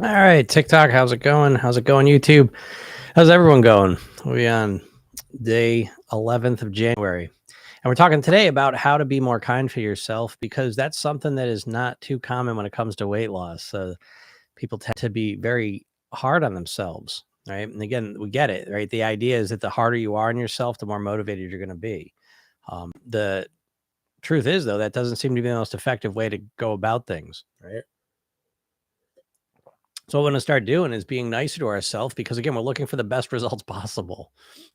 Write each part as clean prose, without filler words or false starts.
All right, TikTok, how's it going? How's it going, YouTube? How's everyone going? We on day 11th of January. And we're talking today about how to be more kind to yourself because that's something that is not too common when it comes to weight loss. People tend to be very hard on themselves, right? And again, we get it, right? The idea is that the harder you are on yourself, the more motivated you're going to be. The truth is, though, that doesn't seem to be the most effective way to go about things, right? So what we're going to start doing is being nicer to ourselves because again, we're looking for the best results possible.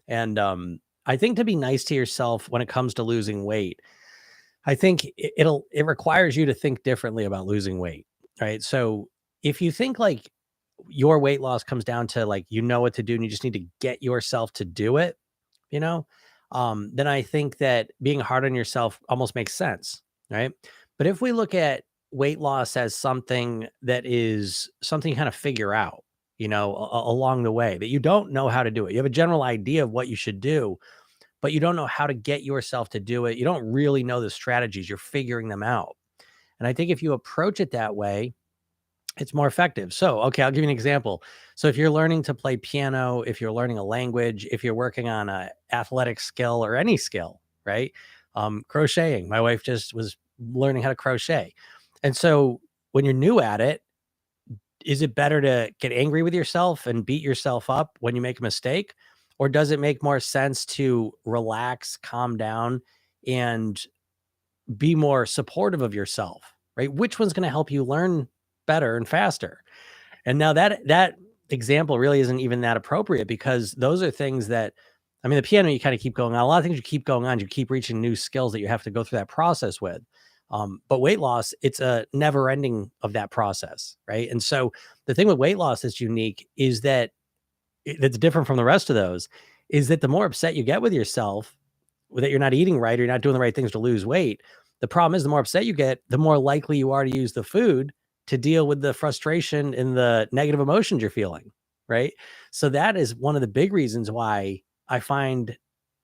And I think to be nice to yourself when it comes to losing weight, I think it requires you to think differently about losing weight, right? So if you think like your weight loss comes down to like you know what to do and you just need to get yourself to do it, you know, then I think that being hard on yourself almost makes sense, right? But if we look at weight loss as something that is something you kind of figure out, along the way, that you don't know how to do it. You have a general idea of what you should do, but you don't know how to get yourself to do it. You don't really know the strategies. You're figuring them out. And I think if you approach it that way, it's more effective. So, okay, I'll give you an example. So, if you're learning to play piano, if you're learning a language, if you're working on a athletic skill or any skill, right? Crocheting. My wife just was learning how to crochet. And so, when you're new at it, is it better to get angry with yourself and beat yourself up when you make a mistake? Or does it make more sense to relax, calm down, and be more supportive of yourself, right? Which one's going to help you learn better and faster? And now that example really isn't even that appropriate because those are things that I mean, the piano, you kind of keep going on. A lot of things you keep going on. You keep reaching new skills that you have to go through that process with. But weight loss, it's a never ending of that process, right? And so the thing with weight loss that's unique is that that's different from the rest of those is that the more upset you get with yourself that you're not eating right or you're not doing the right things to lose weight, the problem is the more upset you get, the more likely you are to use the food to deal with the frustration and the negative emotions you're feeling, right? So that is one of the big reasons why I find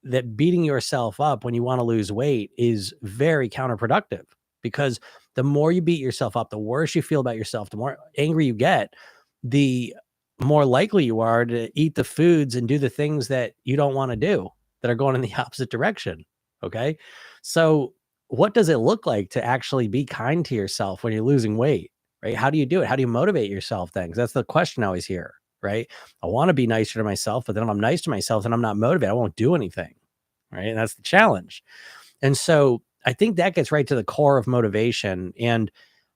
that beating yourself up when you want to lose weight is very counterproductive because the more you beat yourself up, the worse you feel about yourself, the more angry you get, the more likely you are to eat the foods and do the things that you don't want to do that are going in the opposite direction. Okay. So, what does it look like to actually be kind to yourself when you're losing weight? Right? How do you do it? How do you motivate yourself then? 'Cause that's the question I always hear, right? I want to be nicer to myself, but then if I'm nice to myself, then I'm not motivated. I won't do anything. Right. And that's the challenge. And so I think that gets right to the core of motivation. And,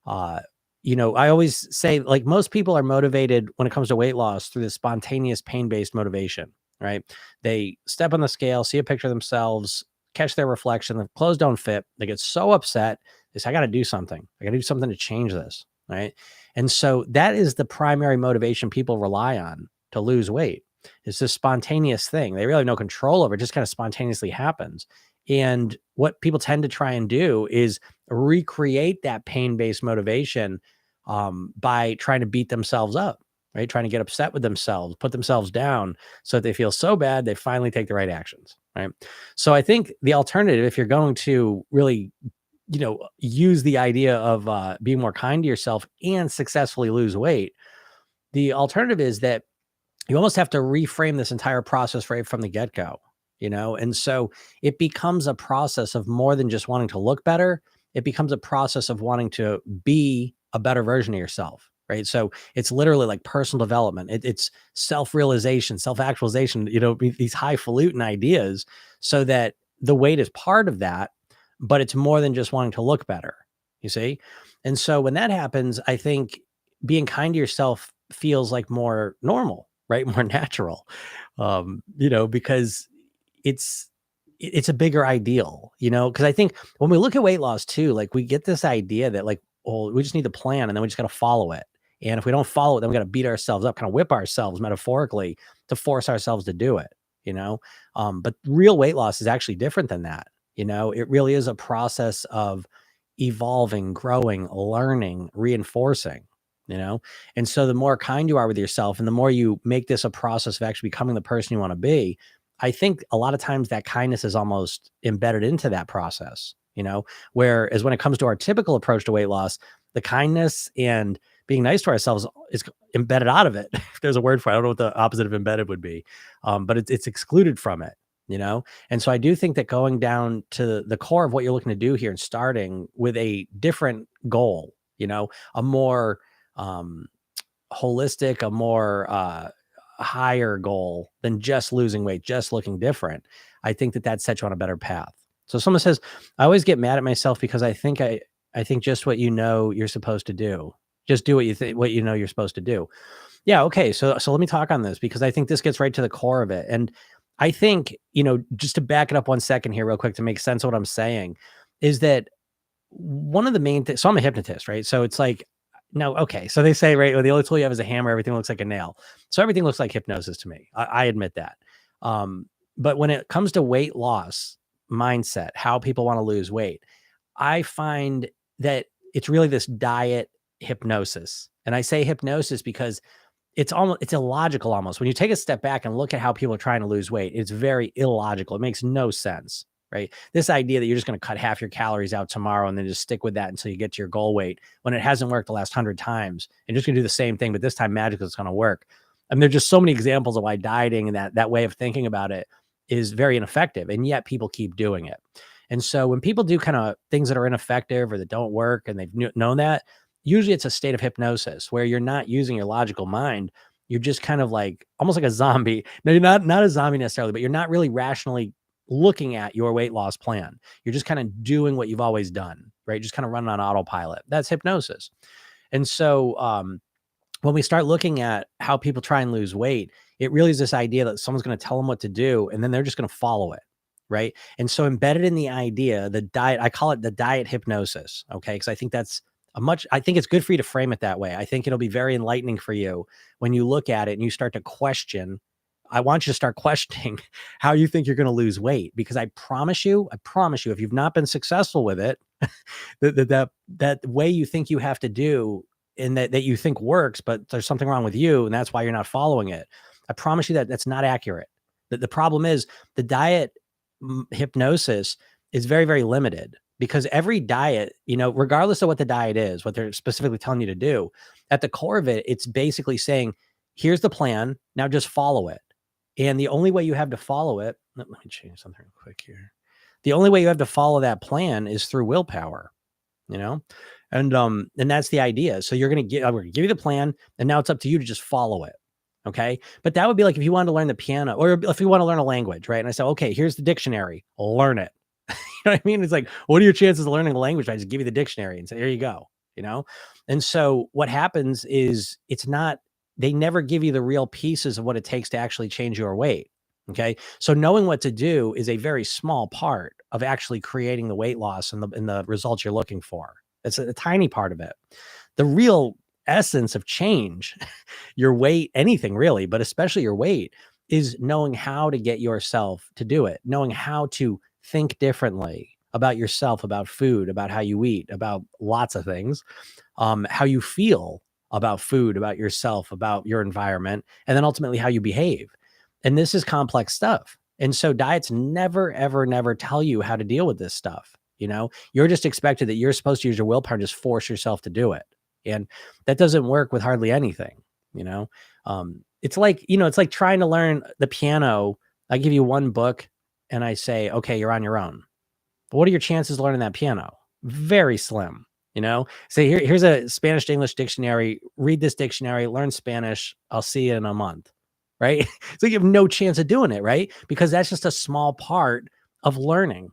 uh, I always say like most people are motivated when it comes to weight loss through the spontaneous pain based motivation, right? They step on the scale, see a picture of themselves, catch their reflection, the clothes don't fit. They get so upset. They say, I got to do something. I got to do something to change this, right? And so that is the primary motivation people rely on to lose weight. It's this spontaneous thing. They really have no control over it. Just kind of spontaneously happens. And what people tend to try and do is recreate that pain-based motivation by trying to beat themselves up, right? Trying to get upset with themselves, put themselves down so that they feel so bad they finally take the right actions, right? So I think the alternative, if you're going to really, use the idea of being more kind to yourself and successfully lose weight, the alternative is that you almost have to reframe this entire process right from the get-go, and so it becomes a process of more than just wanting to look better. It becomes a process of wanting to be a better version of yourself, right? So it's literally like personal development. It's self-realization, self-actualization, these highfalutin ideas so that the weight is part of that, but it's more than just wanting to look better, you see? And so when that happens, I think being kind to yourself feels like more normal, right? More natural, because it's it's a bigger ideal, because I think when we look at weight loss too, like we get this idea that like, oh, we just need the plan and then we just got to follow it. And if we don't follow it, then we got to beat ourselves up, kind of whip ourselves metaphorically to force ourselves to do it, you know? But real weight loss is actually different than that. It really is a process of evolving, growing, learning, reinforcing, you know? And so the more kind you are with yourself and the more you make this a process of actually becoming the person you want to be, I think a lot of times that kindness is almost embedded into that process, whereas when it comes to our typical approach to weight loss, the kindness and being nice to ourselves is embedded out of it. If there's a word for it, I don't know what the opposite of embedded would be, but it's excluded from it, you know? And so I do think that going down to the core of what you're looking to do here and starting with a different goal, you know, a more um, holistic, a more higher goal than just losing weight, just looking different, I think that sets you on a better path. So someone says, I always get mad at myself because I think just what you know you're supposed to do. Just do what you think, what you know you're supposed to do. Yeah. Okay. So let me talk on this because I think this gets right to the core of it. And I think, you know, just to back it up 1 second here, real quick, to make sense of what I'm saying, is that one of the main things. So I'm a hypnotist, right? So it's like, no, okay. So they say, right, well, the only tool you have is a hammer. Everything looks like a nail. So everything looks like hypnosis to me. I admit that. But when it comes to weight loss mindset, how people want to lose weight, I find that it's really this diet hypnosis. And I say hypnosis because it's illogical almost. When you take a step back and look at how people are trying to lose weight, it's very illogical. It makes no sense, right? This idea that you're just going to cut half your calories out tomorrow and then just stick with that until you get to your goal weight when it hasn't worked the last 100 times, and just going to do the same thing, but this time magically it's going to work. I mean, there's just so many examples of why dieting and that way of thinking about it is very ineffective, and yet people keep doing it. And so when people do kind of things that are ineffective or that don't work, and they've known that, usually it's a state of hypnosis where you're not using your logical mind. You're just kind of like almost like a zombie. No, you're not a zombie necessarily, but you're not really rationally looking at your weight loss plan. You're just kind of doing what you've always done, right? Just kind of running on autopilot. That's hypnosis. And so when we start looking at how people try and lose weight, it really is this idea that someone's going to tell them what to do, and then they're just going to follow it. Right. And so embedded in the idea, the diet, I call it the diet hypnosis. Okay. Cause I think I think it's good for you to frame it that way. I think it'll be very enlightening for you when you look at it and you start to question. I want you to start questioning how you think you're going to lose weight, because I promise you, if you've not been successful with it, that way you think you have to do, and that you think works, but there's something wrong with you, and that's why you're not following it. I promise you that that's not accurate. The problem is the diet hypnosis is very, very limited, because every diet, you know, regardless of what the diet is, what they're specifically telling you to do, at the core of it, it's basically saying, here's the plan. Now just follow it. And the only way you have to follow it, let me change something real quick here. The only way you have to follow that plan is through willpower, you know? And that's the idea. So I'm going to give you the plan, and now it's up to you to just follow it. Okay. But that would be like if you wanted to learn the piano, or if you want to learn a language, right? And I said, okay, here's the dictionary, learn it. You know what I mean? It's like, what are your chances of learning a language? I just give you the dictionary and say, here you go, you know? And so what happens is they never give you the real pieces of what it takes to actually change your weight. Okay. So knowing what to do is a very small part of actually creating the weight loss and the results you're looking for. It's a tiny part of it. The real essence of change, your weight, anything really, but especially your weight, is knowing how to get yourself to do it, knowing how to think differently about yourself, about food, about how you eat, about lots of things, how you feel about food, about yourself, about your environment, and then ultimately how you behave. And this is complex stuff. And so diets never, ever, never tell you how to deal with this stuff. You know, you're just expected that you're supposed to use your willpower and just force yourself to do it. And that doesn't work with hardly anything, you know? It's like, it's like trying to learn the piano. I give you one book and I say, okay, you're on your own. But what are your chances of learning that piano? Very slim, you know? Say, here's a Spanish to English dictionary. Read this dictionary, learn Spanish. I'll see you in a month, right? So you have no chance of doing it, right? Because that's just a small part of learning.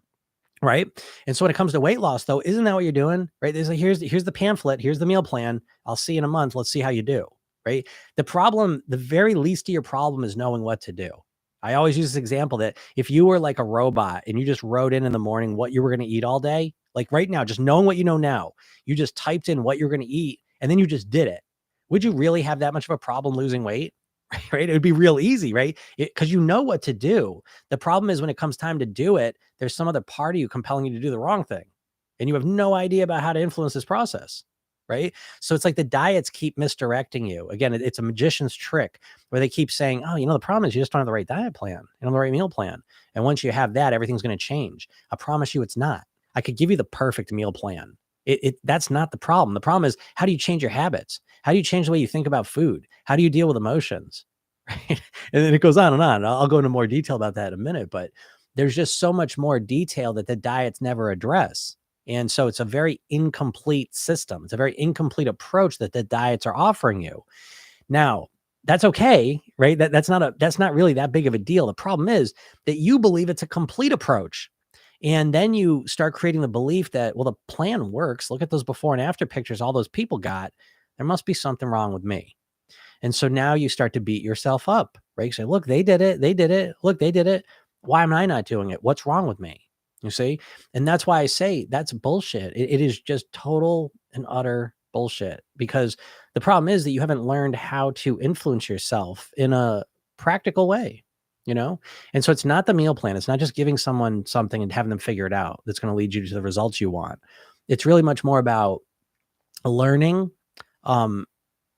Right. And so when it comes to weight loss, though, isn't that what you're doing? Right. There's like, here's the pamphlet. Here's the meal plan. I'll see you in a month. Let's see how you do. Right. The problem, the very least of your problem, is knowing what to do. I always use this example that if you were like a robot and you just wrote in the morning what you were going to eat all day, like right now, just knowing what you know now, you just typed in what you're going to eat and then you just did it. Would you really have that much of a problem losing weight? Right. It would be real easy, right? Because you know what to do. The problem is when it comes time to do it, there's some other part of you compelling you to do the wrong thing. And you have no idea about how to influence this process. Right. So it's like the diets keep misdirecting you. Again, it's a magician's trick where they keep saying, oh, the problem is you just don't have the right diet plan, the right meal plan. And once you have that, everything's going to change. I promise you it's not. I could give you the perfect meal plan. That's not the problem. The problem is, how do you change your habits? How do you change the way you think about food? How do you deal with emotions? Right? And then it goes on and on. I'll go into more detail about that in a minute, but there's just so much more detail that the diets never address. And so it's a very incomplete system. It's a very incomplete approach that the diets are offering you. Now, that's okay, right? That's not really that big of a deal. The problem is that you believe it's a complete approach. And then you start creating the belief that, well, the plan works. Look at those before and after pictures all those people got. There must be something wrong with me. And so now you start to beat yourself up, right? You say, look, they did it. They did it. Look, they did it. Why am I not doing it? What's wrong with me? You see? And that's why I say that's bullshit. It is just total and utter bullshit, because the problem is that you haven't learned how to influence yourself in a practical way, you know? And so it's not the meal plan. It's not just giving someone something and having them figure it out that's going to lead you to the results you want. It's really much more about learning, um,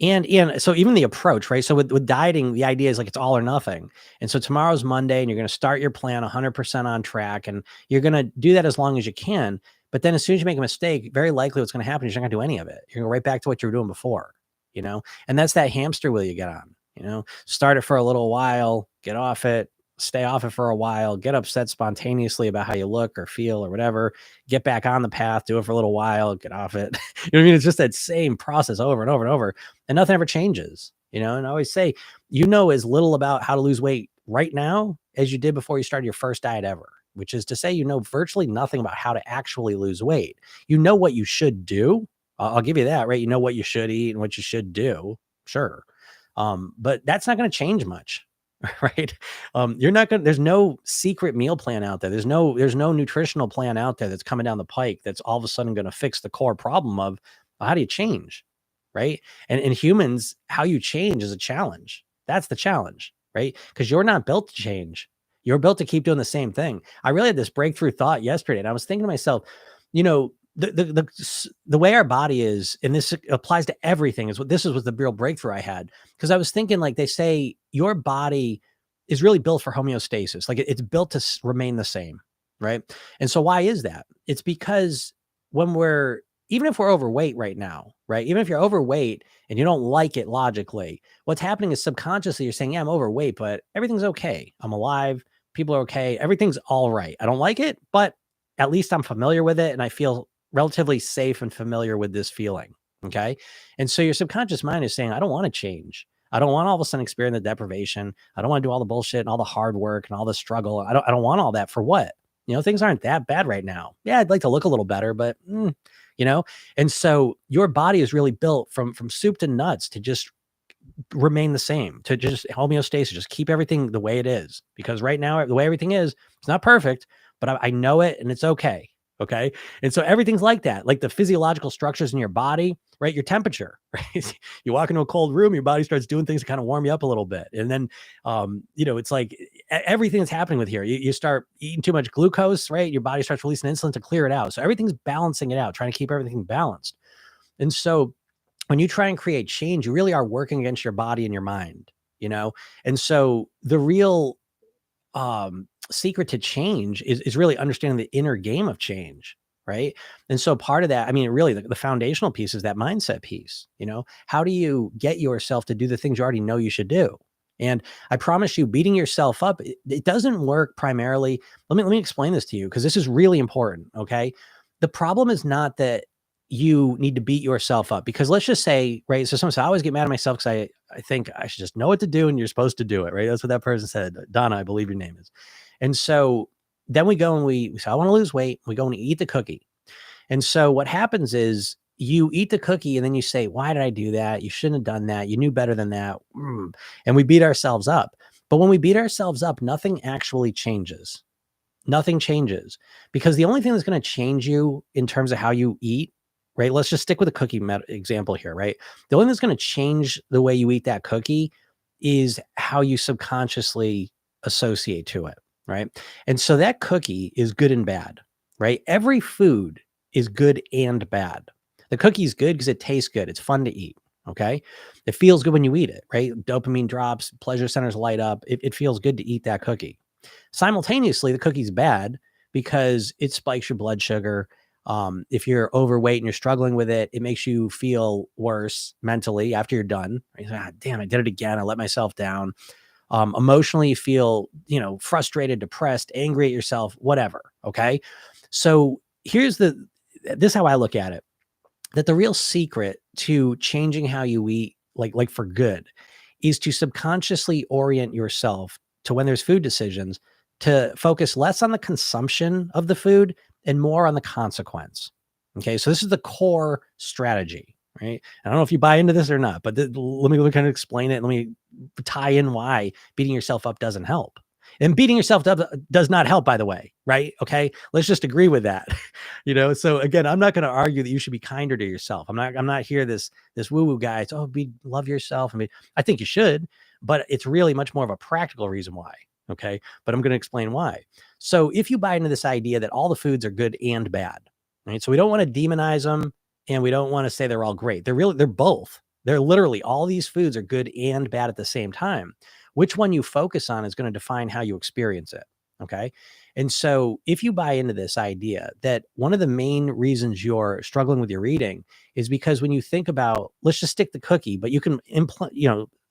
and so even the approach, right? So with dieting, the idea is like it's all or nothing. And so tomorrow's Monday and you're going to start your plan 100% on track, and you're going to do that as long as you can. But then as soon as you make a mistake, very likely what's going to happen is you're not going to do any of it. You're going to go right back to what you were doing before, you know? And that's that hamster wheel you get on, you know? Start it for a little while, get off it, stay off it for a while, get upset spontaneously about how you look or feel or whatever, get back on the path, do it for a little while, get off it. You know what I mean? It's just that same process over and over and over, and nothing ever changes, you know? And I always say, you know as little about how to lose weight right now as you did before you started your first diet ever, which is to say, you know virtually nothing about how to actually lose weight. You know what you should do. I'll give you that, right? You know what you should eat and what you should do. Sure. But that's not going to change much. Right. You're not going to, there's no secret meal plan out there. There's no nutritional plan out there that's coming down the pike that's all of a sudden going to fix the core problem of, well, how do you change? Right. And in humans, how you change is a challenge. That's the challenge, right? Because you're not built to change. You're built to keep doing the same thing. I really had this breakthrough thought yesterday, and I was thinking to myself, you know, the way our body is, and this applies to everything, is what this was the real breakthrough I had. Because I was thinking, like they say, your body is really built for homeostasis. Like it's built to remain the same, right? And so why is that? It's because when even if we're overweight right now, right? Even if you're overweight and you don't like it logically, what's happening is subconsciously you're saying, yeah, I'm overweight, but everything's okay. I'm alive. People are okay. Everything's all right. I don't like it, but at least I'm familiar with it and I feel relatively safe and familiar with this feeling. Okay. And so your subconscious mind is saying, I don't want to change. I don't want all of a sudden experience the deprivation. I don't want to do all the bullshit and all the hard work and all the struggle. I don't want all that for what? You know, things aren't that bad right now. Yeah, I'd like to look a little better, but you know, and so your body is really built from soup to nuts to just remain the same, to just homeostasis, just keep everything the way it is. Because right now, the way everything is, it's not perfect, but I know it and it's okay. Okay. And so everything's like that, like the physiological structures in your body, right? Your temperature, right? You walk into a cold room, your body starts doing things to kind of warm you up a little bit. And then, you know, it's like everything that's happening with here, you start eating too much glucose, right? Your body starts releasing insulin to clear it out. So everything's balancing it out, trying to keep everything balanced. And so when you try and create change, you really are working against your body and your mind, you know? And so the real secret to change is really understanding the inner game of change, right? And so part of that, I mean, really the foundational piece is that mindset piece. You know, how do you get yourself to do the things you already know you should do? And I promise you, beating yourself up, it doesn't work primarily. Let me explain this to you, because this is really important. Okay. The problem is not that you need to beat yourself up, because let's just say, right? So someone said, I always get mad at myself because I think I should just know what to do and you're supposed to do it, right? That's what that person said. Donna, I believe your name is. And so then we go and we say, I want to lose weight. We go and eat the cookie. And so what happens is you eat the cookie and then you say, why did I do that? You shouldn't have done that. You knew better than that. And we beat ourselves up. But when we beat ourselves up, nothing actually changes. Nothing changes, because the only thing that's going to change you in terms of how you eat, right? Let's just stick with the cookie example here, right? The only thing that's going to change the way you eat that cookie is how you subconsciously associate to it, right? And so that cookie is good and bad, right? Every food is good and bad. The cookie is good because it tastes good. It's fun to eat. Okay. It feels good when you eat it, right? Dopamine drops, pleasure centers light up. It feels good to eat that cookie. Simultaneously, the cookie's bad because it spikes your blood sugar. If you're overweight and you're struggling with it, it makes you feel worse mentally after you're done. Right? Damn, I did it again. I let myself down. Emotionally, you feel, frustrated, depressed, angry at yourself, whatever. Okay. So this is how I look at it, that the real secret to changing how you eat, like for good, is to subconsciously orient yourself to, when there's food decisions, to focus less on the consumption of the food and more on the consequence. Okay. So this is the core strategy, right? I don't know if you buy into this or not, but let me kind of explain it. Let me tie in why beating yourself up doesn't help. And beating yourself up does not help, by the way, right? Okay. Let's just agree with that. So again, I'm not going to argue that you should be kinder to yourself. I'm not here this woo-woo guy. It's, love yourself. I think you should, but it's really much more of a practical reason why. Okay. But I'm going to explain why. So if you buy into this idea that all the foods are good and bad, right? So we don't want to demonize them, and we don't want to say they're all great. They're both. They're literally, all these foods are good and bad at the same time. Which one you focus on is going to define how you experience it. Okay. And so if you buy into this idea that one of the main reasons you're struggling with your eating is because when you think about, let's just stick the cookie, but you can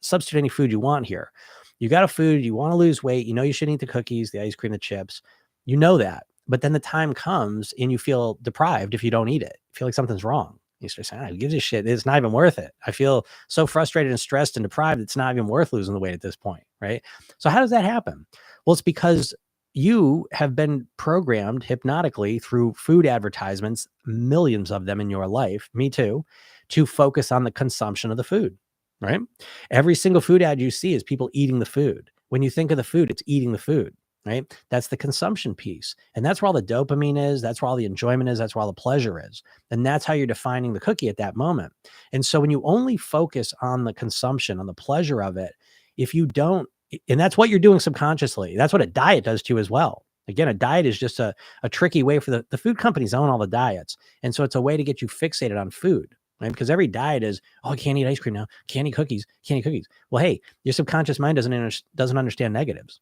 substitute any food you want here. You got a food, you want to lose weight, you shouldn't eat the cookies, the ice cream, the chips, that. But then the time comes and you feel deprived if you don't eat it. You feel like something's wrong. You start saying, who gives a shit? It's not even worth it. I feel so frustrated and stressed and deprived. It's not even worth losing the weight at this point. Right. So how does that happen? Well, it's because you have been programmed hypnotically through food advertisements, millions of them in your life, me too, to focus on the consumption of the food. Right. Every single food ad you see is people eating the food. When you think of the food, it's eating the food. Right. That's the consumption piece. And that's where all the dopamine is. That's where all the enjoyment is. That's where all the pleasure is. And that's how you're defining the cookie at that moment. And so when you only focus on the consumption, on the pleasure of it, if you don't, and that's what you're doing subconsciously, that's what a diet does to you as well. Again, a diet is just a tricky way for the food companies own all the diets. And so it's a way to get you fixated on food. Right? Because every diet is, I can't eat ice cream now. Can't eat cookies. Can't eat cookies. Well, hey, your subconscious mind doesn't understand negatives.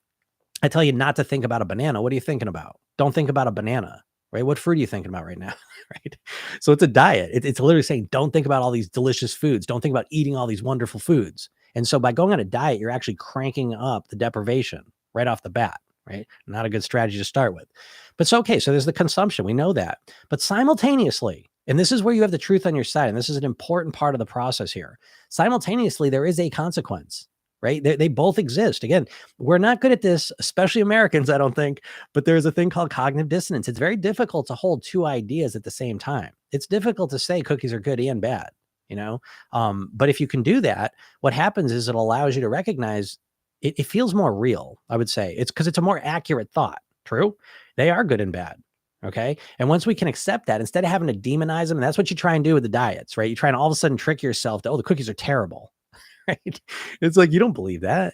I tell you not to think about a banana. What are you thinking about? Don't think about a banana, right? What fruit are you thinking about right now? Right. So it's a diet. It's literally saying, don't think about all these delicious foods. Don't think about eating all these wonderful foods. And so by going on a diet, you're actually cranking up the deprivation right off the bat, right? Not a good strategy to start with. But so, okay, so there's the consumption. We know that. But simultaneously, and this is where you have the truth on your side, and this is an important part of the process here. Simultaneously, there is a consequence. Right? They both exist. Again, we're not good at this, especially Americans, I don't think, but there's a thing called cognitive dissonance. It's very difficult to hold two ideas at the same time. It's difficult to say cookies are good and bad, but if you can do that, what happens is it allows you to recognize it feels more real, I would say. It's because it's a more accurate thought. True. They are good and bad. Okay. And once we can accept that, instead of having to demonize them, and that's what you try and do with the diets, right? You try and all of a sudden trick yourself to, the cookies are terrible. Right? It's like, you don't believe that,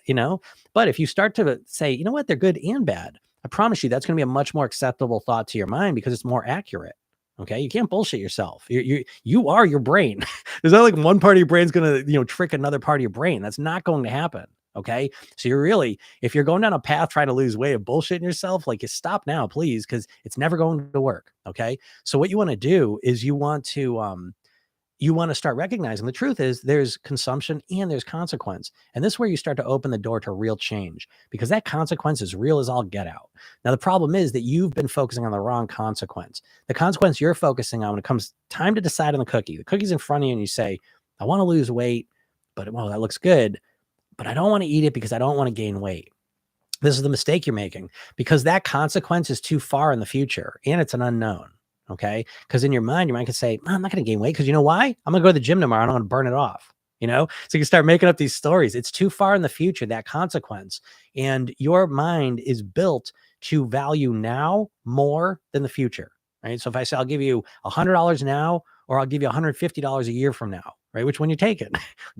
but if you start to say, you know what, they're good and bad, I promise you that's going to be a much more acceptable thought to your mind because it's more accurate. Okay. You can't bullshit yourself. You are your brain. There's not like one part of your brain's going to, trick another part of your brain. That's not going to happen. Okay. So if you're going down a path trying to lose weight of bullshitting yourself, like, you stop now, please, because it's never going to work. Okay. So what you want to do is you want to start recognizing the truth is there's consumption and there's consequence. And this is where you start to open the door to real change, because that consequence is real as all get out. Now, the problem is that you've been focusing on the wrong consequence. The consequence you're focusing on when it comes time to decide on the cookie's in front of you and you say, I want to lose weight, but that looks good, but I don't want to eat it because I don't want to gain weight. This is the mistake you're making, because that consequence is too far in the future and it's an unknown. Okay. Because in your mind could say, I'm not going to gain weight because you know why? I'm going to go to the gym tomorrow and I'm going to burn it off. So you can start making up these stories. It's too far in the future, that consequence. And your mind is built to value now more than the future. Right. So if I say, I'll give you $100 now, or I'll give you $150 a year from now, right? Which one you take it?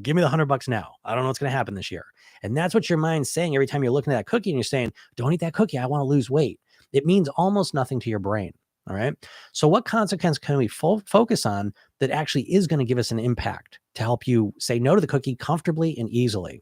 Give me the $100 now. I don't know what's going to happen this year. And that's what your mind's saying every time you're looking at that cookie and you're saying, don't eat that cookie. I want to lose weight. It means almost nothing to your brain. All right. So what consequence can we focus on that actually is going to give us an impact to help you say no to the cookie comfortably and easily?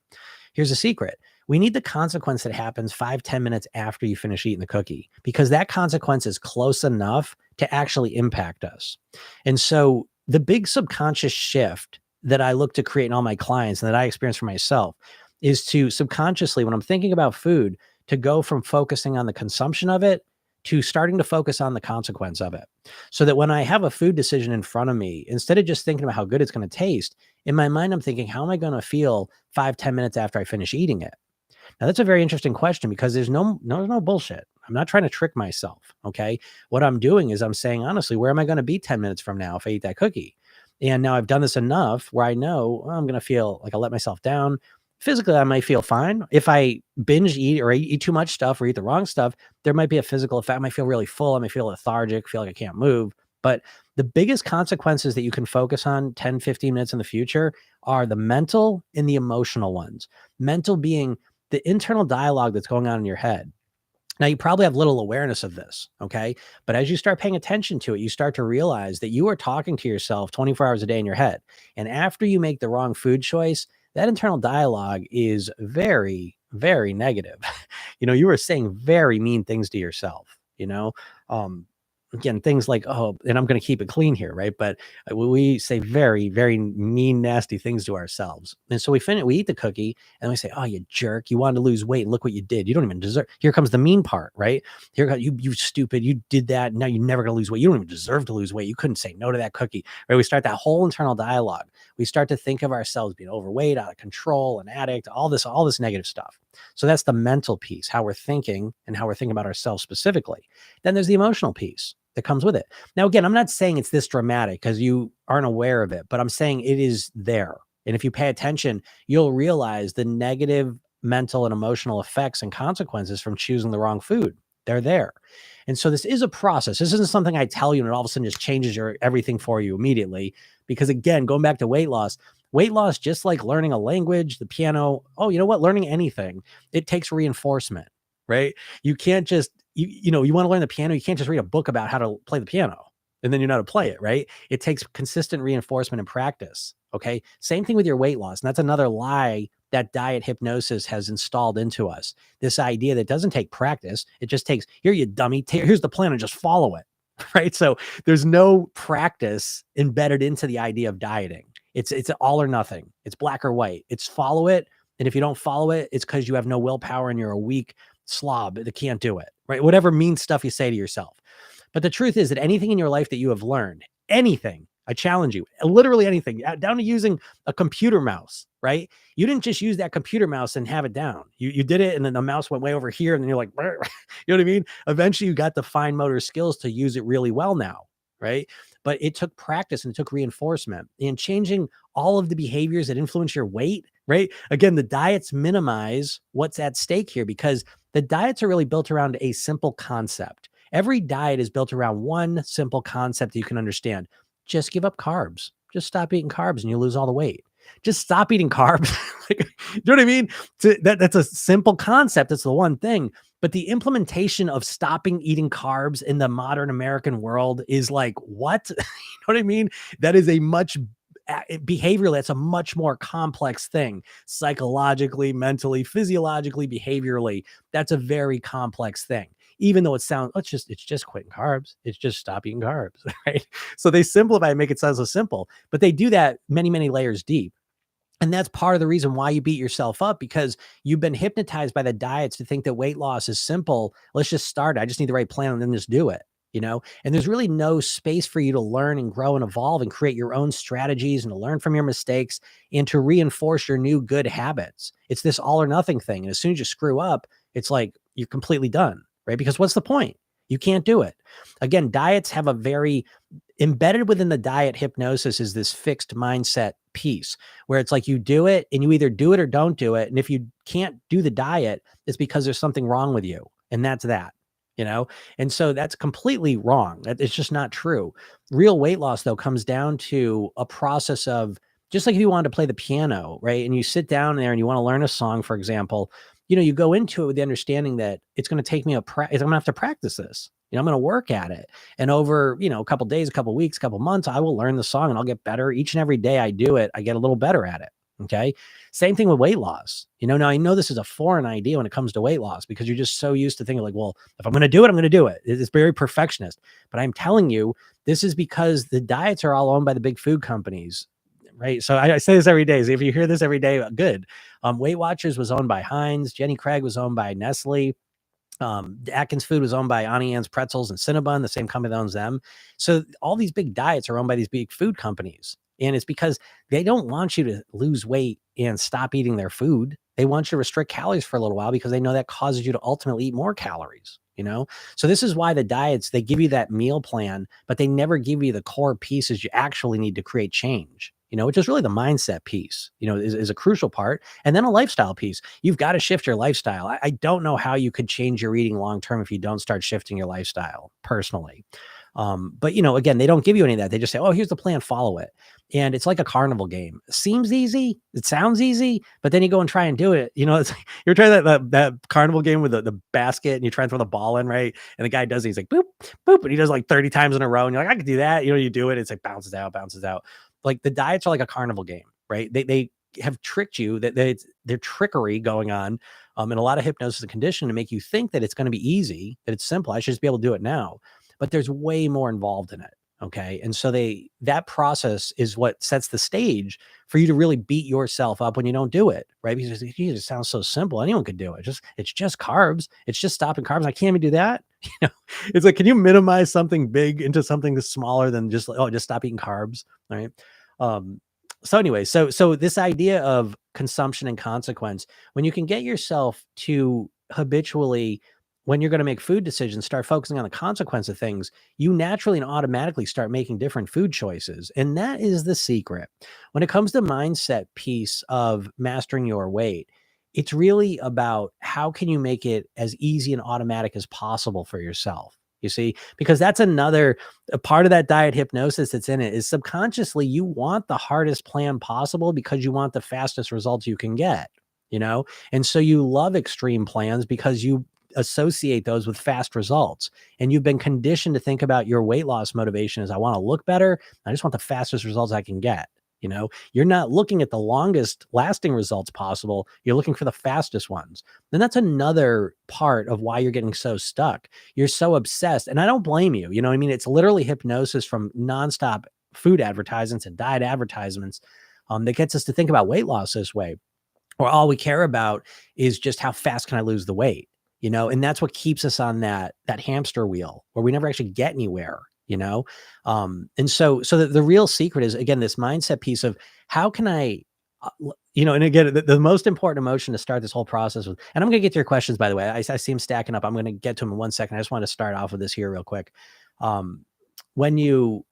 Here's a secret. We need the consequence that happens 5, 10 minutes after you finish eating the cookie, because that consequence is close enough to actually impact us. And so the big subconscious shift that I look to create in all my clients and that I experience for myself is to subconsciously, when I'm thinking about food, to go from focusing on the consumption of it to starting to focus on the consequence of it. So that when I have a food decision in front of me, instead of just thinking about how good it's going to taste, in my mind, I'm thinking, how am I going to feel 5, 10 minutes after I finish eating it? Now that's a very interesting question because there's no bullshit. I'm not trying to trick myself. Okay. What I'm doing is I'm saying, honestly, where am I going to be 10 minutes from now if I eat that cookie? And now I've done this enough where I know, well, I'm going to feel like I let myself down. Physically, I might feel fine. If I binge eat or eat too much stuff or eat the wrong stuff, there might be a physical effect. I might feel really full. I might feel lethargic, feel like I can't move. But the biggest consequences that you can focus on 10, 15 minutes in the future are the mental and the emotional ones. Mental being the internal dialogue that's going on in your head. Now, you probably have little awareness of this, okay? But as you start paying attention to it, you start to realize that you are talking to yourself 24 hours a day in your head. And after you make the wrong food choice, that internal dialogue is very, very negative. You were saying very mean things to yourself, Um, again, things like, oh, and I'm going to keep it clean here, right? But we say very, very mean, nasty things to ourselves. And so we eat the cookie and we say, oh, you jerk, you wanted to lose weight. Look what you did. You don't even deserve. Here comes the mean part, right? Here comes you stupid. You did that. Now you're never going to lose weight. You don't even deserve to lose weight. You couldn't say no to that cookie, right? We start that whole internal dialogue. We start to think of ourselves being overweight, out of control, an addict, all this negative stuff. So that's the mental piece, how we're thinking and how we're thinking about ourselves specifically. Then there's the emotional piece that comes with it. Now, again, I'm not saying it's this dramatic because you aren't aware of it, but I'm saying it is there. And if you pay attention, you'll realize the negative mental and emotional effects and consequences from choosing the wrong food. They're there. And so this is a process. This isn't something I tell you and it all of a sudden just changes everything for you immediately. Because again, going back to weight loss, just like learning a language, the piano, oh, you know what? Learning anything, it takes reinforcement, right? You can't just, you want to learn the piano. You can't just read a book about how to play the piano and then you know how to play it, right? It takes consistent reinforcement and practice. Okay. Same thing with your weight loss. And that's another lie that diet hypnosis has installed into us. This idea that doesn't take practice. It just takes, here, you dummy, here's the plan and just follow it. Right. So there's no practice embedded into the idea of dieting. It's all or nothing. It's black or white. It's follow it. And if you don't follow it, it's because you have no willpower and you're a weak slob that can't do it, right? Whatever mean stuff you say to yourself. But the truth is that anything in your life that you have learned, anything, I challenge you, literally anything, down to using a computer mouse, right? You didn't just use that computer mouse and have it down. You did it and then the mouse went way over here and then you're like, you know what I mean? Eventually you got the fine motor skills to use it really well now, right? But it took practice and it took reinforcement and changing all of the behaviors that influence your weight, right? Again, the diets minimize what's at stake here because the diets are really built around a simple concept. Every diet is built around one simple concept that you can understand. Just give up carbs. Just stop eating carbs and you'll lose all the weight. Just stop eating carbs. You know what I mean? That's a simple concept. That's the one thing. But the implementation of stopping eating carbs in the modern American world is like, what? You know what I mean? That is a much behaviorally, that's a much more complex thing. Psychologically, mentally, physiologically, behaviorally, that's a very complex thing. Even though it sounds, it's just quitting carbs. It's just stop eating carbs, right? So they simplify and make it sound so simple, but they do that many, many layers deep. And that's part of the reason why you beat yourself up because you've been hypnotized by the diets to think that weight loss is simple. Let's just start. I just need the right plan and then just do it, and there's really no space for you to learn and grow and evolve and create your own strategies and to learn from your mistakes and to reinforce your new good habits. It's this all or nothing thing. And as soon as you screw up, it's like you're completely done, right? Because what's the point? You can't do it. Again, diets have a very embedded within the diet hypnosis is this fixed mindset piece where it's like you do it and you either do it or don't do it. And if you can't do the diet, it's because there's something wrong with you. And that's that, And so that's completely wrong. It's just not true. Real weight loss, though, comes down to a process of just like if you wanted to play the piano, right? And you sit down there and you want to learn a song, for example, you go into it with the understanding that it's going to take me I'm going to have to practice this. I'm going to work at it. And over, a couple days, a couple weeks, a couple months, I will learn the song and I'll get better. Each and every day I do it, I get a little better at it. Okay. Same thing with weight loss. Now I know this is a foreign idea when it comes to weight loss because you're just so used to thinking like, well, if I'm going to do it, I'm going to do it. It's very perfectionist. But I'm telling you, this is because the diets are all owned by the big food companies. Right. So I say this every day. So if you hear this every day, good. Weight Watchers was owned by Heinz. Jenny Craig was owned by Nestle. Atkins Food was owned by Auntie Anne's Pretzels and Cinnabon, the same company that owns them. So all these big diets are owned by these big food companies. And it's because they don't want you to lose weight and stop eating their food. They want you to restrict calories for a little while because they know that causes you to ultimately eat more calories. So this is why the diets, they give you that meal plan, but they never give you the core pieces you actually need to create change. Which is really the mindset piece, is a crucial part. And then a lifestyle piece. You've got to shift your lifestyle. I don't know how you could change your eating long term if you don't start shifting your lifestyle personally. But again, they don't give you any of that. They just say, oh, here's the plan, follow it. And it's like a carnival game. It seems easy. It sounds easy, but then you go and try and do it. It's like, you're trying that carnival game with the basket and you try and throw the ball in, right? And the guy does it. He's like, boop, boop. And he does like 30 times in a row. And you're like, I can do that. You do it. It's like bounces out, bounces out. Like the diets are like a carnival game, right? They have tricked you that they're trickery going on in a lot of hypnosis and conditioning to make you think that it's going to be easy, that it's simple. I should just be able to do it now. But there's way more involved in it. Okay. And so that process is what sets the stage for you to really beat yourself up when you don't do it. Right. Because it sounds so simple. Anyone could do it. It's just carbs. It's just stopping carbs. I can't even do that. It's like, can you minimize something big into something that's smaller than just stop eating carbs. All right. So anyway, so this idea of consumption and consequence, when you can get yourself to habitually, when you're going to make food decisions, start focusing on the consequence of things, you naturally and automatically start making different food choices. And that is the secret. When it comes to mindset piece of mastering your weight, it's really about how can you make it as easy and automatic as possible for yourself. You see, because that's a part of that diet hypnosis that's in it is subconsciously you want the hardest plan possible because you want the fastest results you can get, and so you love extreme plans because you associate those with fast results. And you've been conditioned to think about your weight loss motivation as I want to look better. I just want the fastest results I can get. You're not looking at the longest lasting results possible. You're looking for the fastest ones. And that's another part of why you're getting so stuck. You're so obsessed. And I don't blame you. It's literally hypnosis from nonstop food advertisements and diet advertisements that gets us to think about weight loss this way. Or all we care about is just how fast can I lose the weight? And that's what keeps us on that hamster wheel where we never actually get anywhere. And so the real secret is, again, this mindset piece of how can I, and again, the most important emotion to start this whole process with, and I'm going to get to your questions, by the way, I see them stacking up. I'm going to get to them in 1 second. I just want to start off with this here real quick. When the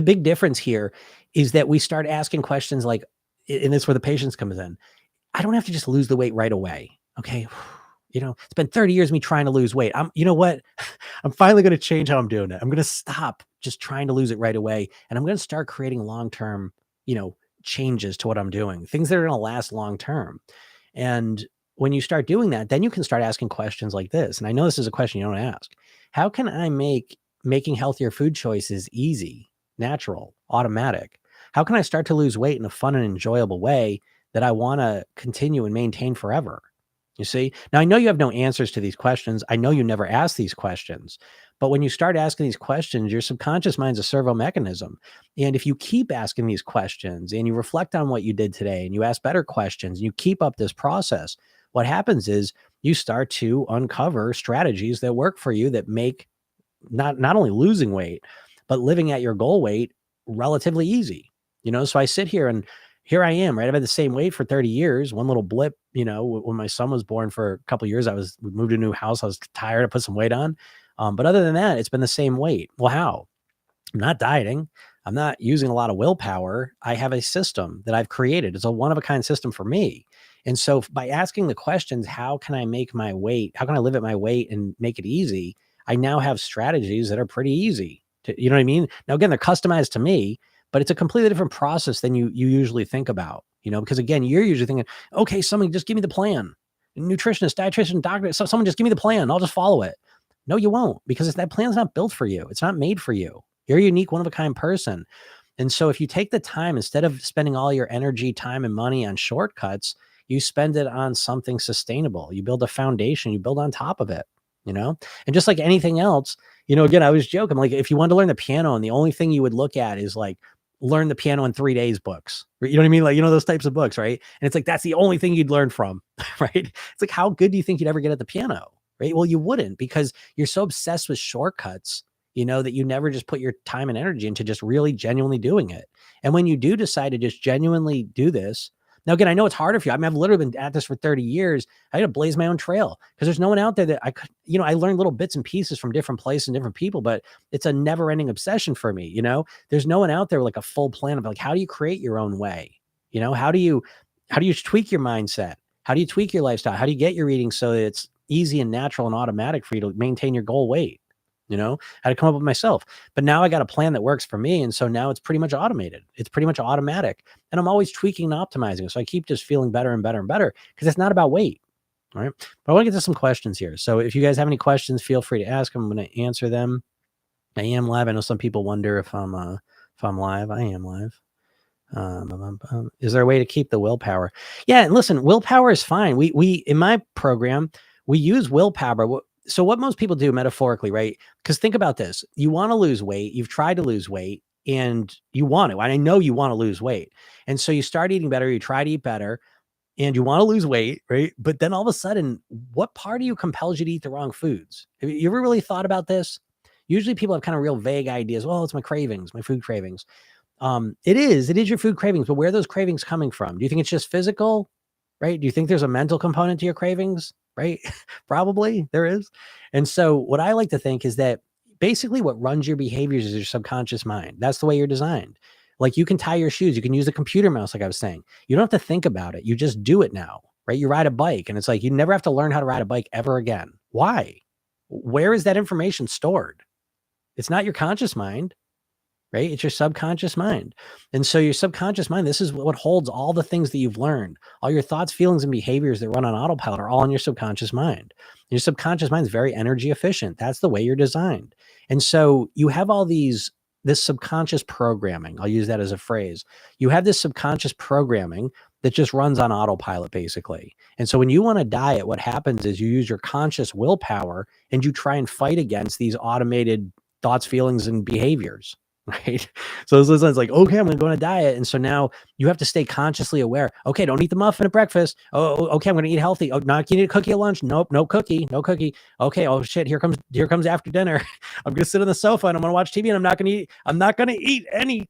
big difference here is that we start asking questions like, and this is where the patience comes in. I don't have to just lose the weight right away. Okay. It's been 30 years of me trying to lose weight. You know what? I'm finally going to change how I'm doing it. I'm going to stop just trying to lose it right away. And I'm going to start creating long-term, changes to what I'm doing, things that are going to last long-term. And when you start doing that, then you can start asking questions like this. And I know this is a question you don't ask. How can I make making healthier food choices easy, natural, automatic? How can I start to lose weight in a fun and enjoyable way that I want to continue and maintain forever? You see, now I know you have no answers to these questions. I know you never ask these questions, but when you start asking these questions, your subconscious mind's a servo mechanism. And if you keep asking these questions and you reflect on what you did today and you ask better questions and you keep up this process, what happens is you start to uncover strategies that work for you that make not only losing weight, but living at your goal weight relatively easy. So I sit here and here I am, right? I've had the same weight for 30 years. One little blip, when my son was born for a couple of years, we moved to a new house. I was tired. I put some weight on. But other than that, it's been the same weight. Well, how? I'm not dieting. I'm not using a lot of willpower. I have a system that I've created. It's a one-of-a-kind system for me. And so by asking the questions, how can I make my weight? How can I live at my weight and make it easy? I now have strategies that are pretty easy. You know what I mean? Now, again, they're customized to me, but it's a completely different process than you usually think about, because again, you're usually thinking, okay, someone just give me the plan. Nutritionist, dietitian, doctor, someone just give me the plan. I'll just follow it. No, you won't, because that plan's not built for you. It's not made for you. You're a unique, one of a kind person. And so if you take the time, instead of spending all your energy, time, and money on shortcuts, you spend it on something sustainable. You build a foundation, you build on top of it, you know? And just like anything else, again, I was joking. Like, if you wanted to learn the piano and the only thing you would look at is like learn the piano in 3 days books, you know what I mean? Like, those types of books, right? And it's like, that's the only thing you'd learn from, right? It's like, how good do you think you'd ever get at the piano? Right? Well, you wouldn't, because you're so obsessed with shortcuts, that you never just put your time and energy into just really genuinely doing it. And when you do decide to just genuinely do this, now again, I know it's harder for you. I mean, I've literally been at this for 30 years. I got to blaze my own trail because there's no one out there that I could, I learned little bits and pieces from different places and different people, but it's a never ending obsession for me. There's no one out there with like a full plan of like, how do you create your own way? How do you tweak your mindset? How do you tweak your lifestyle? How do you get your eating so that it's easy and natural and automatic for you to maintain your goal weight? How to come up with myself. But now I got a plan that works for me. And so now it's pretty much automated. It's pretty much automatic. And I'm always tweaking and optimizing. So I keep just feeling better and better and better because it's not about weight. All right. But I want to get to some questions here. So if you guys have any questions, feel free to ask them. I'm going to answer them. I am live. I know some people wonder if I'm live. I am live. Is there a way to keep the willpower? Yeah. And listen, willpower is fine. We in my program, we use willpower. So what most people do metaphorically, right? Because think about this. You want to lose weight. You've tried to lose weight and you want to. I know you want to lose weight. And so you start eating better. You try to eat better and you want to lose weight, right? But then all of a sudden, what part of you compels you to eat the wrong foods? Have you ever really thought about this? Usually people have kind of real vague ideas. Well, it's my cravings, my food cravings. It is your food cravings, but where are those cravings coming from? Do you think it's just physical, right? Do you think there's a mental component to your cravings? Right? Probably there is. And so what I like to think is that basically what runs your behaviors is your subconscious mind. That's the way you're designed. Like, you can tie your shoes, you can use a computer mouse, like I was saying. You don't have to think about it. You just do it now, right? You ride a bike and it's like, you never have to learn how to ride a bike ever again. Why? Where is that information stored? It's not your conscious mind. Right? It's your subconscious mind. And so your subconscious mind, this is what holds all the things that you've learned. All your thoughts, feelings, and behaviors that run on autopilot are all in your subconscious mind. Your subconscious mind is very energy efficient. That's the way you're designed. And so you have this subconscious programming. I'll use that as a phrase. You have this subconscious programming that just runs on autopilot, basically. And so when you want to diet, what happens is you use your conscious willpower and you try and fight against these automated thoughts, feelings, and behaviors. Right. So it's like, okay, I'm going to go on a diet. And so now you have to stay consciously aware. Okay, don't eat the muffin at breakfast. Oh, okay, I'm going to eat healthy. Oh, not eating a cookie at lunch. Nope, no cookie. Okay, oh shit, here comes after dinner. I'm going to sit on the sofa and I'm going to watch TV and I'm not going to eat any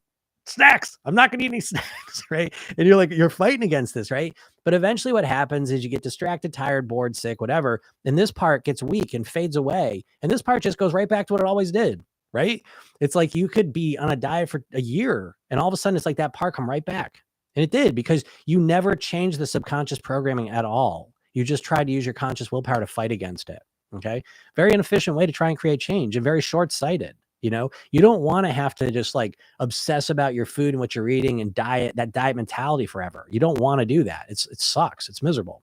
snacks. I'm not going to eat any snacks, right? And you're fighting against this, right? But eventually what happens is you get distracted, tired, bored, sick, whatever. And this part gets weak and fades away. And this part just goes right back to what it always did. Right? It's like you could be on a diet for a year and all of a sudden it's like that part come right back. And it did, because you never changed the subconscious programming at all. You just tried to use your conscious willpower to fight against it. Okay. Very inefficient way to try and create change and very short-sighted. You don't want to have to just like obsess about your food and what you're eating and that diet mentality forever. You don't want to do that. It sucks. It's miserable.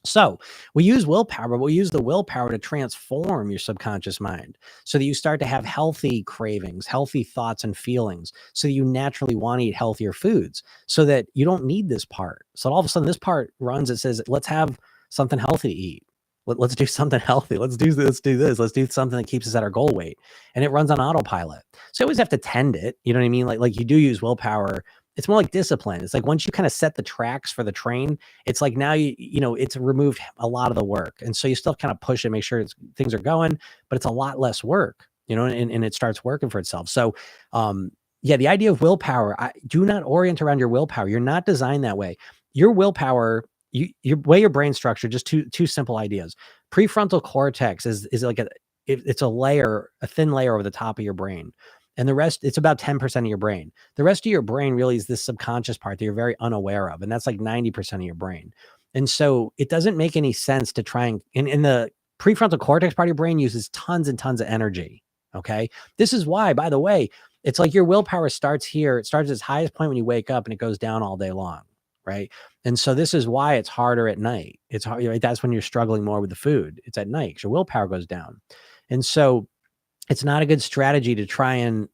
So we use willpower, but we use the willpower to transform your subconscious mind so that you start to have healthy cravings, healthy thoughts and feelings, so that you naturally want to eat healthier foods, so that you don't need this part. So all of a sudden this part runs, it says, let's have something healthy to eat. Let's do something healthy. Let's do this. Let's do something that keeps us at our goal weight. And it runs on autopilot. So you always have to tend it. You know what I mean? Like you do use willpower. It's more like discipline. It's like once you kind of set the tracks for the train, it's like now it's removed a lot of the work. And so you still kind of push it, make sure things are going, but it's a lot less work, and it starts working for itself. So, yeah, the idea of willpower, do not orient around your willpower. You're not designed that way. Your willpower, your way your brain structured, just two simple ideas. Prefrontal cortex is like it's a thin layer over the top of your brain. And the rest, it's about 10% of your brain. The rest of your brain really is this subconscious part that you're very unaware of. And that's like 90% of your brain. And so it doesn't make any sense to try and in the prefrontal cortex part of your brain uses tons and tons of energy. Okay. This is why, by the way, it's like your willpower starts here. It starts at its highest point when you wake up and it goes down all day long. Right. And so this is why it's harder at night. It's hard. Right? That's when you're struggling more with the food. It's at night because your willpower goes down. And so it's not a good strategy to try and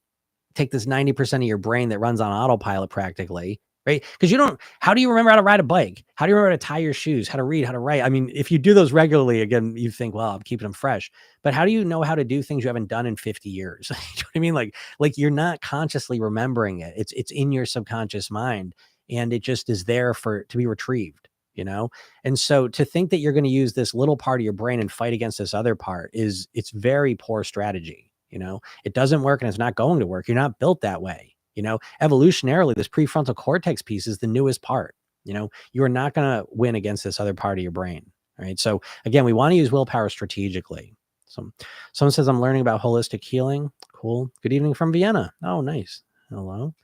take this 90% of your brain that runs on autopilot practically, right? Because how do you remember how to ride a bike? How do you remember how to tie your shoes, how to read, how to write? I mean, if you do those regularly, again, you think, well, I'm keeping them fresh. But how do you know how to do things you haven't done in 50 years? You know what I mean? Like you're not consciously remembering it. It's in your subconscious mind, and it just is there to be retrieved, you know? And so to think that you're going to use this little part of your brain and fight against this other part it's very poor strategy. You know, it doesn't work, and it's not going to work. You're not built that way. You know, evolutionarily, this prefrontal cortex piece is the newest part. You know, you are not going to win against this other part of your brain. Right. So again, we want to use willpower strategically. So someone says, I'm learning about holistic healing. Cool. Good evening from Vienna. Oh, nice. Hello.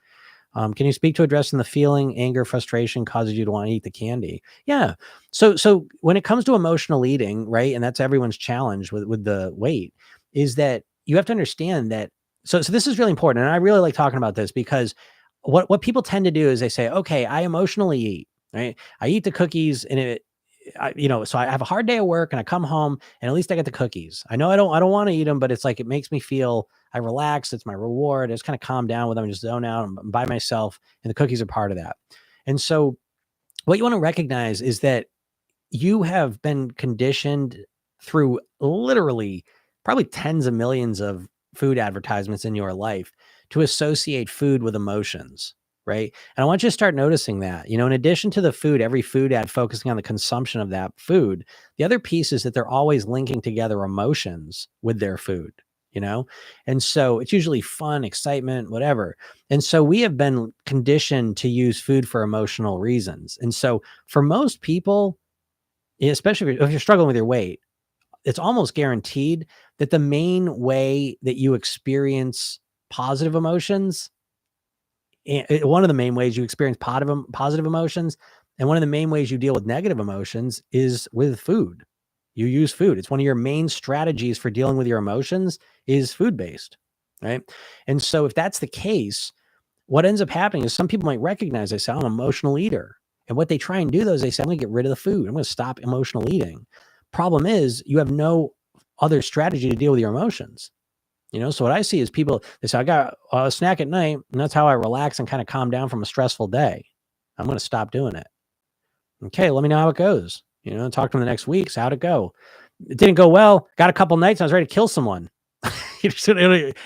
Can you speak to addressing the feeling, anger, frustration causes you to want to eat the candy? Yeah. So when it comes to emotional eating, right, and that's everyone's challenge with the weight, is that you have to understand that. So this is really important, and I really like talking about this because what people tend to do is they say, okay, I emotionally eat, right? I eat the cookies, and so I have a hard day at work, and I come home, and at least I get the cookies. I know I don't want to eat them, but it's like it makes me feel I relax. It's my reward. I just kind of calm down with them and just zone out. I'm by myself, and the cookies are part of that. And so what you want to recognize is that you have been conditioned through literally probably tens of millions of food advertisements in your life to associate food with emotions, right? And I want you to start noticing that, in addition to the food, every food ad focusing on the consumption of that food, the other piece is that they're always linking together emotions with their food, And so it's usually fun, excitement, whatever. And so we have been conditioned to use food for emotional reasons. And so for most people, especially if you're struggling with your weight, it's almost guaranteed that the main way that you experience positive emotions, one of the main ways you experience positive emotions, and one of the main ways you deal with negative emotions is with food. You use food. It's one of your main strategies for dealing with your emotions is food-based, right? And so if that's the case, what ends up happening is some people might recognize, they say, I'm an emotional eater. And what they try and do though is they say, I'm going to get rid of the food. I'm going to stop emotional eating. Problem is you have no other strategy to deal with your emotions. So what I see is people, they say, I got a snack at night, and that's how I relax and kind of calm down from a stressful day. I'm going to stop doing it. Okay, let me know how it goes. Talk to them the next week. So how'd it go? It didn't go well. Got a couple nights, and I was ready to kill someone.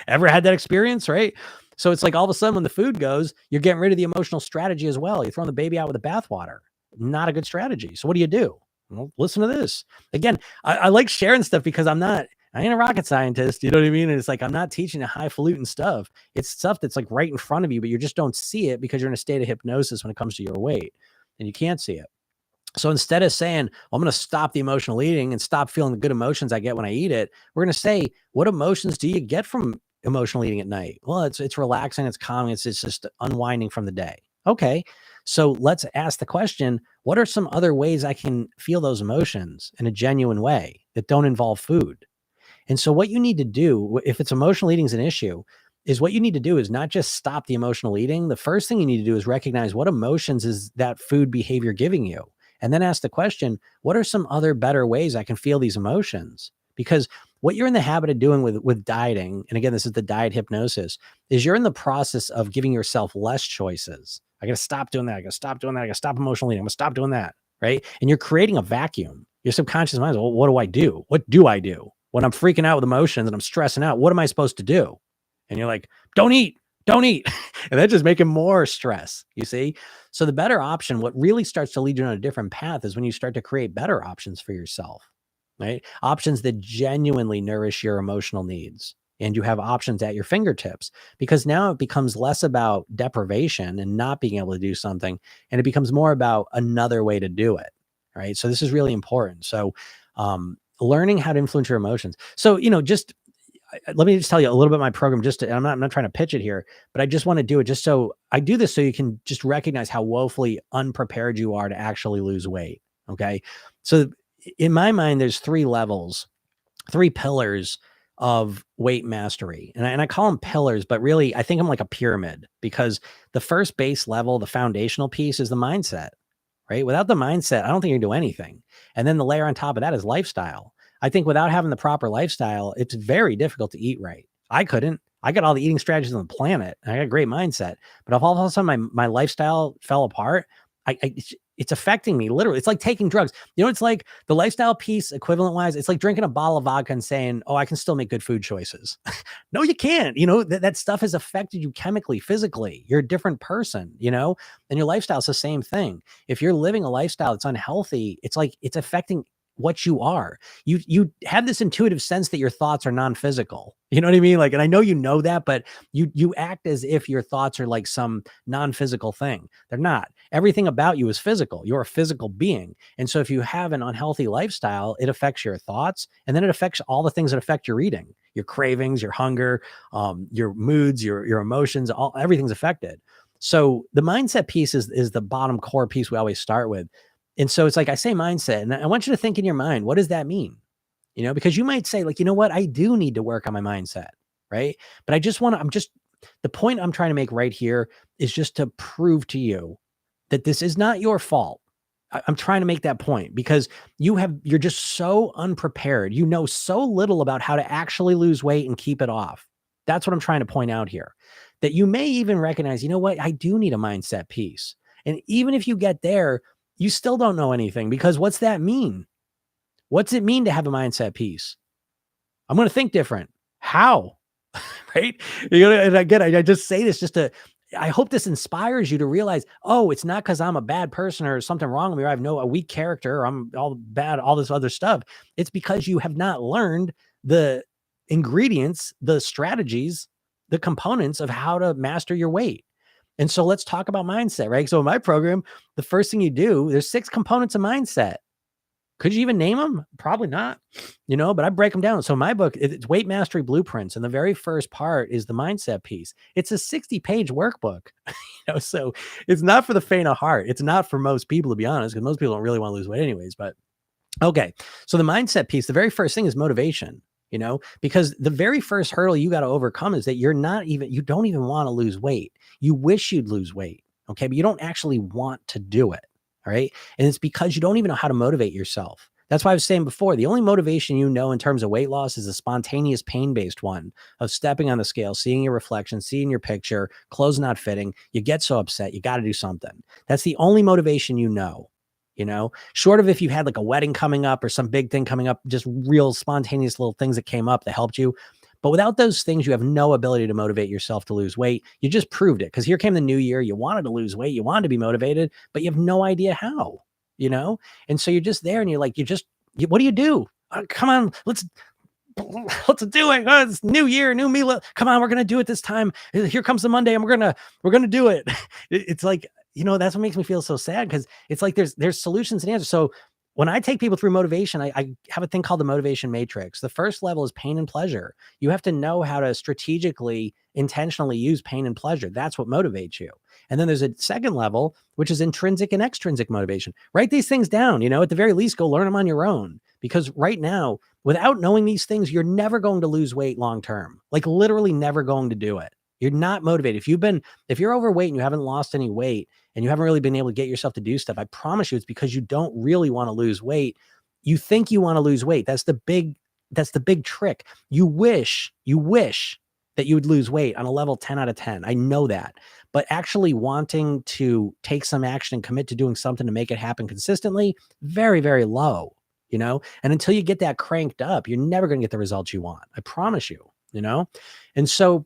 Ever had that experience, right? So it's like all of a sudden when the food goes, you're getting rid of the emotional strategy as well. You're throwing the baby out with the bathwater. Not a good strategy. So what do? Well, listen to this. Again, I like sharing stuff because I ain't a rocket scientist. You know what I mean? And it's like, I'm not teaching a highfalutin stuff. It's stuff that's like right in front of you, but you just don't see it because you're in a state of hypnosis when it comes to your weight and you can't see it. So instead of saying, well, I'm going to stop the emotional eating and stop feeling the good emotions I get when I eat it, we're going to say, what emotions do you get from emotional eating at night? Well, it's relaxing, it's calming, it's just unwinding from the day. Okay. So let's ask the question, what are some other ways I can feel those emotions in a genuine way that don't involve food? And so what you need to do, if it's emotional eating is an issue, is what you need to do is not just stop the emotional eating. The first thing you need to do is recognize what emotions is that food behavior giving you. And then ask the question, what are some other better ways I can feel these emotions? Because what you're in the habit of doing with dieting, and again, this is the diet hypnosis, is you're in the process of giving yourself less choices. I got to stop doing that. I got to stop doing that. I got to stop emotional eating. I'm going to stop doing that. Right. And you're creating a vacuum. Your subconscious mind is, well, what do I do? What do I do? When I'm freaking out with emotions and I'm stressing out, what am I supposed to do? And you're like, don't eat. And that just making more stress, you see? So the better option, what really starts to lead you on a different path is when you start to create better options for yourself, right? Options that genuinely nourish your emotional needs. And you have options at your fingertips because now it becomes less about deprivation and not being able to do something. And it becomes more about another way to do it, right? So this is really important. So learning how to influence your emotions. So, let me just tell you a little bit of my program. I'm not trying to pitch it here, but I just want to do it just so I do this so you can just recognize how woefully unprepared you are to actually lose weight. Okay. So in my mind, there's 3 levels, 3 pillars of weight mastery. And I call them pillars, but really I think I'm like a pyramid because the first base level, the foundational piece is the mindset, right? Without the mindset, I don't think you can do anything. And then the layer on top of that is lifestyle. I think without having the proper lifestyle, it's very difficult to eat right. I couldn't. I got all the eating strategies on the planet. And I got a great mindset. But if all of a sudden my lifestyle fell apart, it's affecting me literally. It's like taking drugs. You know, it's like the lifestyle piece equivalent wise. It's like drinking a bottle of vodka and saying, "Oh, I can still make good food choices." No, you can't. You know, that stuff has affected you chemically, physically. You're a different person, you know, and your lifestyle is the same thing. If you're living a lifestyle that's unhealthy, it's like it's affecting what you are. You have this intuitive sense that your thoughts are non-physical. You know what I mean? Like, and I know you know that, but you act as if your thoughts are like some non-physical thing. They're not. Everything about you is physical. You're a physical being. And so if you have an unhealthy lifestyle, it affects your thoughts, and then it affects all the things that affect your eating, your cravings, your hunger, your moods, your emotions, everything's affected. So the mindset piece is the bottom core piece we always start with. And so it's like I say mindset, and I want you to think in your mind, what does that mean? You know, because you might say, like, you know what, I do need to work on my mindset, right? But the point I'm trying to make right here is just to prove to you that this is not your fault. I'm trying to make that point because you're just so unprepared. You know so little about how to actually lose weight and keep it off. That's what I'm trying to point out here. That you may even recognize, you know what, I do need a mindset piece. And even if you get there, you still don't know anything because what's that mean? What's it mean to have a mindset piece? I'm going to think different. How? Right? You know, and again, I just say this I hope this inspires you to realize, oh, it's not because I'm a bad person or something wrong with me, or I have a weak character, or I'm all bad, all this other stuff. It's because you have not learned the ingredients, the strategies, the components of how to master your weight. And so let's talk about mindset, right? So in my program, the first thing you do, there's 6 components of mindset. Could you even name them? Probably not, you know, but I break them down. So my book, it's Weight Mastery Blueprints. And the very first part is the mindset piece. It's a 60-page workbook, you know, so it's not for the faint of heart. It's not for most people, to be honest, because most people don't really want to lose weight anyways. But okay. So the mindset piece, the very first thing is motivation, you know, because the very first hurdle you got to overcome is that you don't even want to lose weight. You wish you'd lose weight. Okay. But you don't actually want to do it. All right. And it's because you don't even know how to motivate yourself. That's why I was saying before, the only motivation you know in terms of weight loss is a spontaneous pain-based one of stepping on the scale, seeing your reflection, seeing your picture, clothes not fitting. You get so upset. You got to do something. That's the only motivation you know. You know, short of if you had like a wedding coming up or some big thing coming up, just real spontaneous little things that came up that helped you. But without those things, you have no ability to motivate yourself to lose weight. You just proved it because here came the new year. You wanted to lose weight. You wanted to be motivated, but you have no idea how, you know? And so you're just there and you're like, what do you do? Come on, let's do it. Oh, it's new year, new me. Come on, we're going to do it this time. Here comes the Monday and we're going to do it. It's like, you know, that's what makes me feel so sad because it's like there's solutions and answers. So when I take people through motivation, I have a thing called the motivation matrix. The first level is pain and pleasure. You have to know how to strategically, intentionally use pain and pleasure. That's what motivates you. And then there's a second level, which is intrinsic and extrinsic motivation. Write these things down, you know, at the very least, go learn them on your own. Because right now, without knowing these things, you're never going to lose weight long term, like literally never going to do it. You're not motivated. If you're overweight and you haven't lost any weight and you haven't really been able to get yourself to do stuff, I promise you it's because you don't really want to lose weight. You think you want to lose weight. That's the big trick. You wish that you would lose weight on a level 10 out of 10. I know that. But actually wanting to take some action and commit to doing something to make it happen consistently, very, very low, you know? And until you get that cranked up, you're never going to get the results you want. I promise you, you know? And so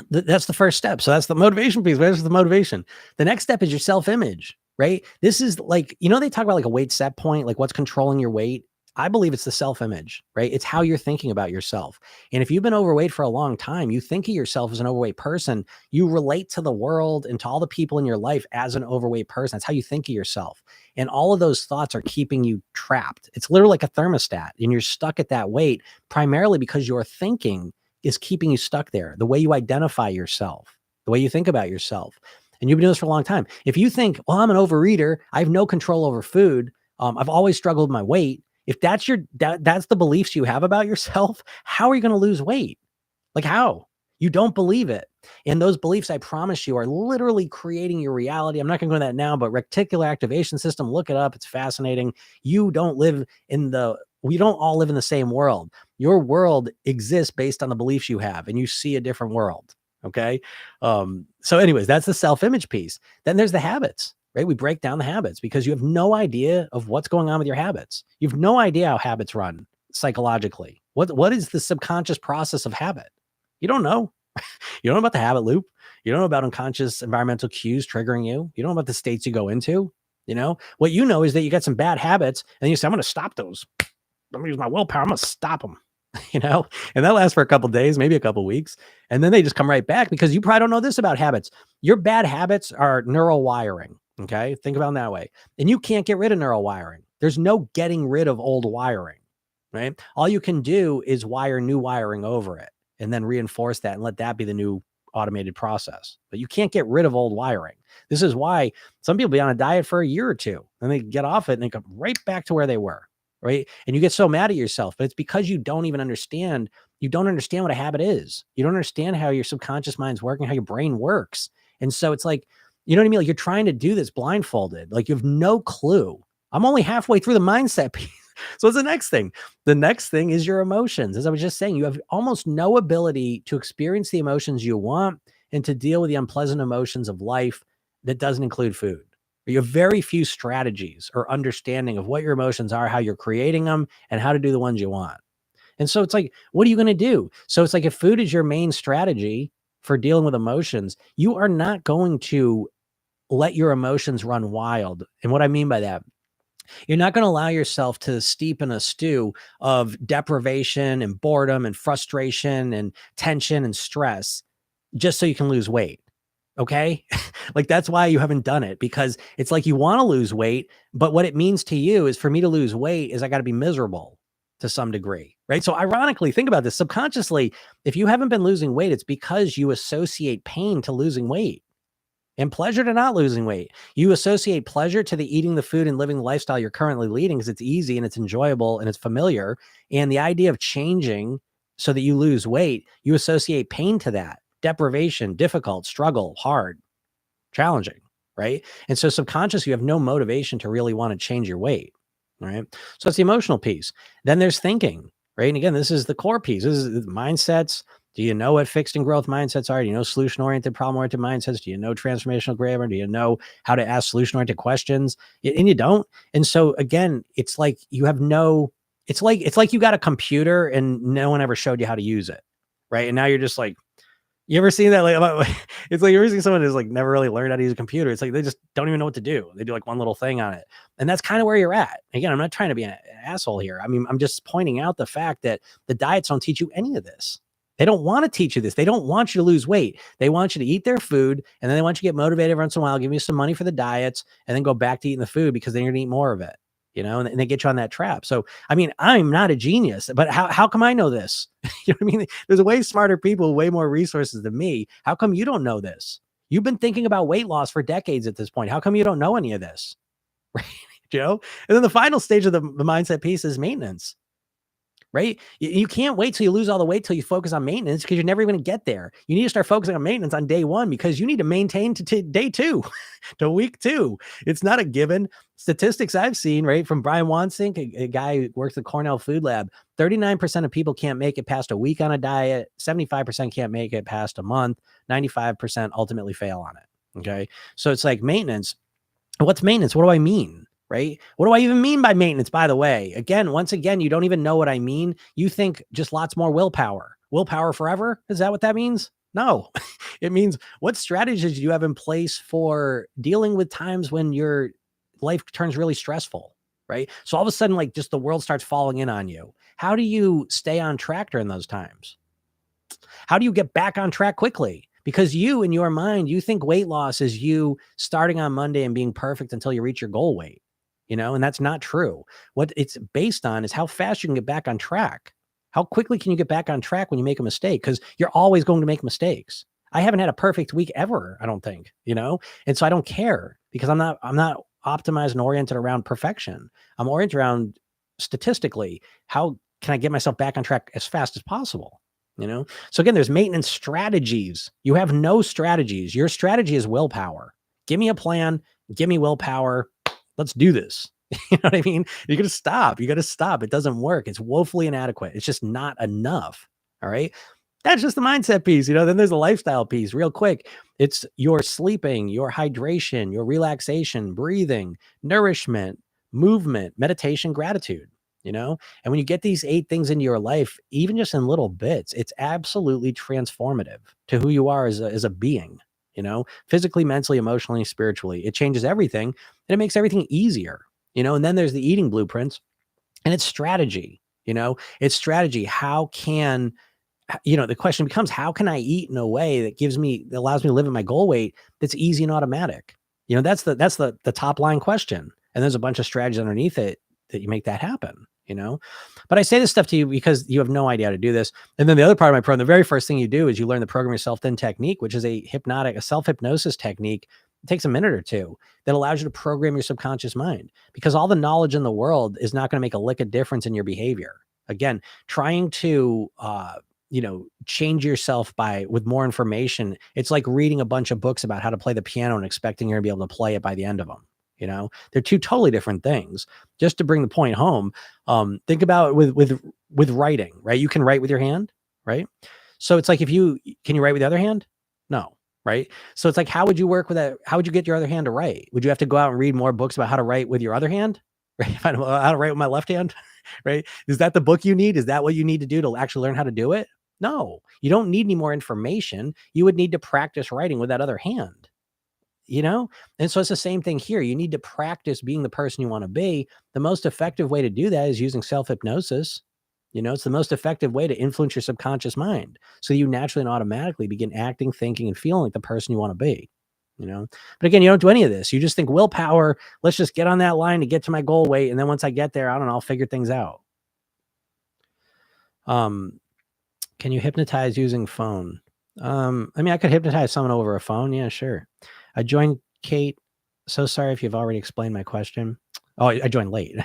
that's the first step. So that's the motivation piece. Where's the motivation? The next step is your self-image, right? This is like, you know, they talk about like a weight set point, like what's controlling your weight. I believe it's the self-image, right? It's how you're thinking about yourself. And if you've been overweight for a long time, you think of yourself as an overweight person, you relate to the world and to all the people in your life as an overweight person. That's how you think of yourself. And all of those thoughts are keeping you trapped. It's literally like a thermostat and you're stuck at that weight primarily because your thinking is keeping you stuck there. The way you identify yourself, the way you think about yourself. And you've been doing this for a long time. If you think, well, I'm an overeater, I have no control over food. I've always struggled with my weight. If that's that's the beliefs you have about yourself, how are you going to lose weight? Like how? You don't believe it. And those beliefs, I promise you, are literally creating your reality. I'm not going to go into that now, but reticular activation system, look it up. It's fascinating. You don't live in the We don't all live in the same world. Your world exists based on the beliefs you have, and you see a different world. Okay. So anyways, that's the self-image piece. Then there's the habits, right? We break down the habits because you have no idea of what's going on with your habits. You have no idea how habits run psychologically. What is the subconscious process of habit? You don't know. You don't know about the habit loop. You don't know about unconscious environmental cues triggering you. You don't know about the states you go into. What you know is that you got some bad habits and you say, I'm going to stop those. I'm going to use my willpower. I'm going to stop them, and that lasts for a couple of days, maybe a couple of weeks. And then they just come right back because you probably don't know this about habits. Your bad habits are neural wiring. Okay. Think about it that way. And you can't get rid of neural wiring. There's no getting rid of old wiring, right? All you can do is wire new wiring over it and then reinforce that and let that be the new automated process. But you can't get rid of old wiring. This is why some people be on a diet for a year or two and they get off it and they come right back to where they were. Right. And you get so mad at yourself, but it's because you don't even understand. You don't understand what a habit is. You don't understand how your subconscious mind's working, how your brain works. And so it's like, you know what I mean? Like you're trying to do this blindfolded. Like you have no clue. I'm only halfway through the mindset piece. So what's the next thing? The next thing is your emotions. As I was just saying, you have almost no ability to experience the emotions you want and to deal with the unpleasant emotions of life that doesn't include food. You have very few strategies or understanding of what your emotions are, how you're creating them, and how to do the ones you want. And so it's like, what are you going to do? So it's like if food is your main strategy for dealing with emotions, you are not going to let your emotions run wild. And what I mean by that, you're not going to allow yourself to steep in a stew of deprivation and boredom and frustration and tension and stress just so you can lose weight. Okay. Like that's why you haven't done it, because it's like you want to lose weight, but what it means to you is for me to lose weight is I got to be miserable to some degree. Right. So ironically, think about this subconsciously. If you haven't been losing weight, it's because you associate pain to losing weight and pleasure to not losing weight. You associate pleasure to the eating the food and living the lifestyle you're currently leading because it's easy and it's enjoyable and it's familiar. And the idea of changing so that you lose weight, you associate pain to that. Deprivation, difficult, struggle, hard, challenging, right? And so subconscious, you have no motivation to really want to change your weight, right? So it's the emotional piece. Then there's thinking, right? And again, this is the core piece. This is mindsets. Do you know what fixed and growth mindsets are? Do you know solution-oriented, problem-oriented mindsets? Do you know transformational grammar? Do you know how to ask solution-oriented questions? And you don't. And so again, it's like you have no, it's like you got a computer and no one ever showed you how to use it, right? And now you're just like, you ever seen that? Like, it's like you're seeing someone who's like never really learned how to use a computer. It's like they just don't even know what to do. They do like one little thing on it, and that's kind of where you're at. Again, I'm not trying to be an asshole here. I mean, I'm just pointing out the fact that the diets don't teach you any of this. They don't want to teach you this. They don't want you to lose weight. They want you to eat their food, and then they want you to get motivated every once in a while, give you some money for the diets, and then go back to eating the food because then you're gonna eat more of it. And they get you on that trap. So, I mean, I'm not a genius, but how come I know this? You know what I mean? There's way smarter people, way more resources than me. How come you don't know this? You've been thinking about weight loss for decades at this point. How come you don't know any of this? Right? And then the final stage of the mindset piece is maintenance. Right? You can't wait till you lose all the weight till you focus on maintenance because you're never going to get there. You need to start focusing on maintenance on day one because you need to maintain to day two, to week two. It's not a given. Statistics I've seen, right, from Brian Wansink, a guy who works at Cornell Food Lab, 39% of people can't make it past a week on a diet. 75% can't make it past a month. 95% ultimately fail on it. Okay. So it's like maintenance. What's maintenance? What do I mean? Right? What do I even mean by maintenance, by the way? Once again, you don't even know what I mean. You think just lots more willpower. Willpower forever? Is that what that means? No. It means what strategies do you have in place for dealing with times when your life turns really stressful, right? So all of a sudden, like just the world starts falling in on you. How do you stay on track during those times? How do you get back on track quickly? Because you, in your mind, you think weight loss is you starting on Monday and being perfect until you reach your goal weight. And that's not true. What it's based on is how fast you can get back on track. How quickly can you get back on track when you make a mistake? Because you're always going to make mistakes. I haven't had a perfect week ever, I don't think, and so I don't care because I'm not optimized and oriented around perfection. I'm oriented around statistically, how can I get myself back on track as fast as possible? So again, there's maintenance strategies. You have no strategies. Your strategy is willpower. Give me a plan, give me willpower. Let's do this. You know what I mean? You got to stop. You got to stop. It doesn't work. It's woefully inadequate. It's just not enough. All right. That's just the mindset piece. Then there's a lifestyle piece real quick. It's your sleeping, your hydration, your relaxation, breathing, nourishment, movement, meditation, gratitude, and when you get these 8 things into your life, even just in little bits, it's absolutely transformative to who you are as a being, physically, mentally, emotionally, spiritually. It changes everything and it makes everything easier, and then there's the eating blueprints and it's strategy, it's strategy. The question becomes, how can I eat in a way that allows me to live in my goal weight that's easy and automatic? That's the top line question. And there's a bunch of strategies underneath it that you make that happen, but I say this stuff to you because you have no idea how to do this. And then the other part of my program, the very first thing you do is you learn the Program Yourself Thin technique, which is a self-hypnosis technique. It takes a minute or two that allows you to program your subconscious mind, because all the knowledge in the world is not going to make a lick of difference in your behavior. Again, trying to, change yourself with more information. It's like reading a bunch of books about how to play the piano and expecting you're gonna be able to play it by the end of them. They're two totally different things. Just to bring the point home, think about it with writing, right? You can write with your hand, right? So it's like, can you write with the other hand? No, right? So it's like, how would you work with that? How would you get your other hand to write? Would you have to go out and read more books about how to write with your other hand? Right? How to write with my left hand, right? Is that the book you need? Is that what you need to do to actually learn how to do it? No, you don't need any more information. You would need to practice writing with that other hand, And so it's the same thing here. You need to practice being the person you want to be. The most effective way to do that is using self-hypnosis. It's the most effective way to influence your subconscious mind, so you naturally and automatically begin acting, thinking, and feeling like the person you want to be, But again, you don't do any of this. You just think willpower, let's just get on that line to get to my goal weight. And then once I get there, I don't know, I'll figure things out. Can you hypnotize using phone? I could hypnotize someone over a phone. Yeah, sure. I joined Kate. So sorry if you've already explained my question. Oh, I joined late.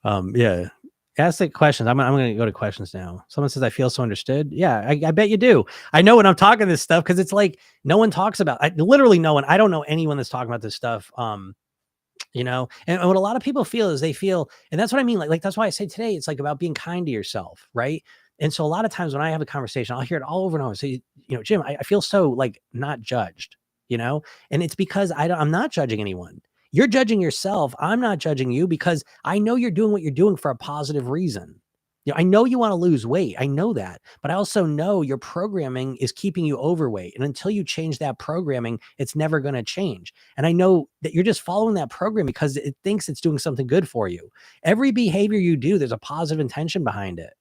Yeah. Ask the questions. I'm going to go to questions now. Someone says, I feel so understood. Yeah, I bet you do. I know when I'm talking this stuff, because it's like no one talks about, literally no one. I don't know anyone that's talking about this stuff. And what a lot of people feel is and that's what I mean. Like that's why I say today, it's like about being kind to yourself. Right. And so a lot of times when I have a conversation, I'll hear it all over and over. So, Jim, I feel so like not judged, and it's because I'm not judging anyone. You're judging yourself. I'm not judging you, because I know you're doing what you're doing for a positive reason. I know you want to lose weight. I know that, but I also know your programming is keeping you overweight. And until you change that programming, it's never going to change. And I know that you're just following that program because it thinks it's doing something good for you. Every behavior you do, there's a positive intention behind it.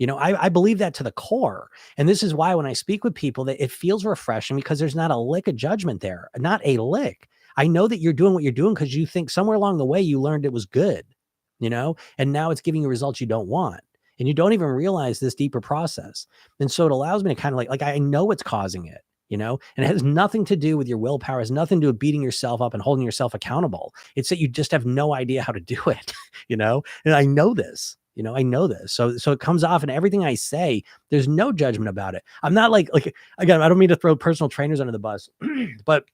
I believe that to the core. And this is why when I speak with people, that it feels refreshing, because there's not a lick of judgment there, not a lick. I know that you're doing what you're doing because you think somewhere along the way you learned it was good, and now it's giving you results you don't want. And you don't even realize this deeper process. And so it allows me to kind of like I know what's causing it, and it has nothing to do with your willpower. It has nothing to do with beating yourself up and holding yourself accountable. It's that you just have no idea how to do it, and I know this. I know this. So it comes off in everything I say. There's no judgment about it. I'm not like, again, I don't mean to throw personal trainers under the bus, but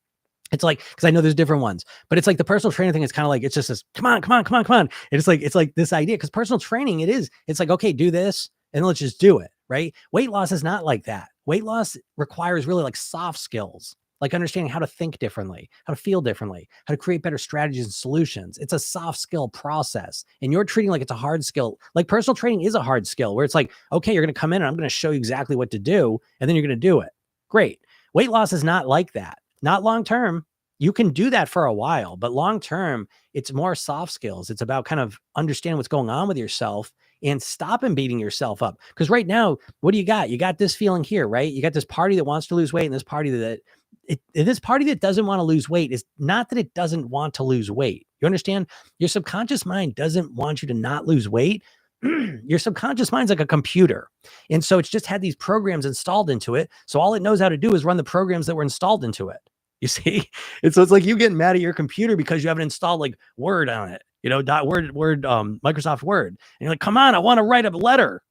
it's like, because I know there's different ones, but it's like the personal trainer thing is kind of like, it's just this, come on. And it's like this idea, because personal training, it's like, okay, do this and let's just do it. Right. Weight loss is not like that. Weight loss requires really like soft skills, like understanding how to think differently, how to feel differently, how to create better strategies and solutions. It's a soft skill process, and you're treating like it's a hard skill. Like personal training is a hard skill, where it's like, okay, you're going to come in and I'm going to show you exactly what to do, and then you're going to do it. Great. Weight loss is not like that. Not long term. You can do that for a while, but long term, it's more soft skills. It's about kind of understanding what's going on with yourself and stopping beating yourself up. Because right now, what do you got? You got this feeling here, right? You got this party that wants to lose weight, and this party that doesn't want to lose weight is not that it doesn't want to lose weight. You understand? Your subconscious mind doesn't want you to not lose weight. Your subconscious mind's like a computer. And so it's just had these programs installed into it. So all it knows how to do is run the programs that were installed into it. You see? And so it's like you getting mad at your computer because you haven't installed like Word on it, Microsoft Word. And you're like, come on, I want to write a letter.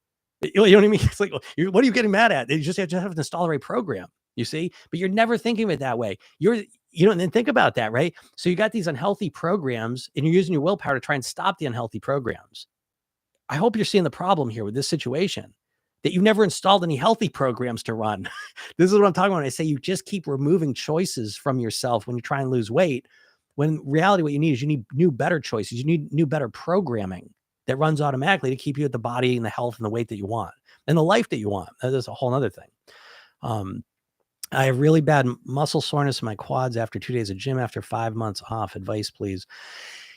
You know what I mean? It's like, what are you getting mad at? You just have to install the right program. You see, but you're never thinking of it that way. and then think about that, right? So you got these unhealthy programs and you're using your willpower to try and stop the unhealthy programs. I hope you're seeing the problem here with this situation, that you've never installed any healthy programs to run. This is what I'm talking about when I say you just keep removing choices from yourself when you try and lose weight. When in reality, what you need is you need new, better choices. You need new, better programming that runs automatically to keep you at the body and the health and the weight that you want and the life that you want. That is a whole other thing. I have really bad muscle soreness in my quads after 2 days of gym after 5 months off. Advice, please.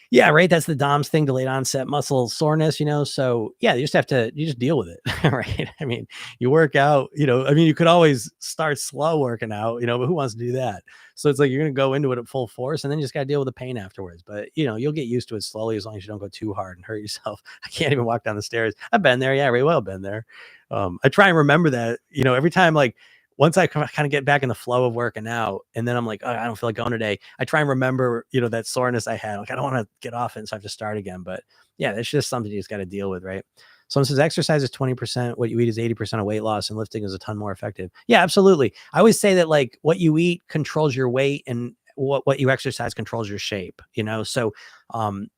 Yeah, right. That's the DOMS thing, delayed onset muscle soreness, So yeah, you just deal with it. Right. I mean, you work out, you could always start slow working out, but who wants to do that? So it's like you're going to go into it at full force and then you just got to deal with the pain afterwards. But you'll get used to it slowly as long as you don't go too hard and hurt yourself. I can't even walk down the stairs. I've been there. Yeah, very well been there. I try and remember that, every time, like, once I kind of get back in the flow of working out and then I'm like, oh, I don't feel like going today. I try and remember, that soreness I had. Like, I don't want to get off it. And so I have to start again. But yeah, it's just something you just got to deal with. Right. Someone says exercise is 20%. What you eat is 80% of weight loss, and lifting is a ton more effective. Yeah, absolutely. I always say that, like, what you eat controls your weight and what you exercise controls your shape, So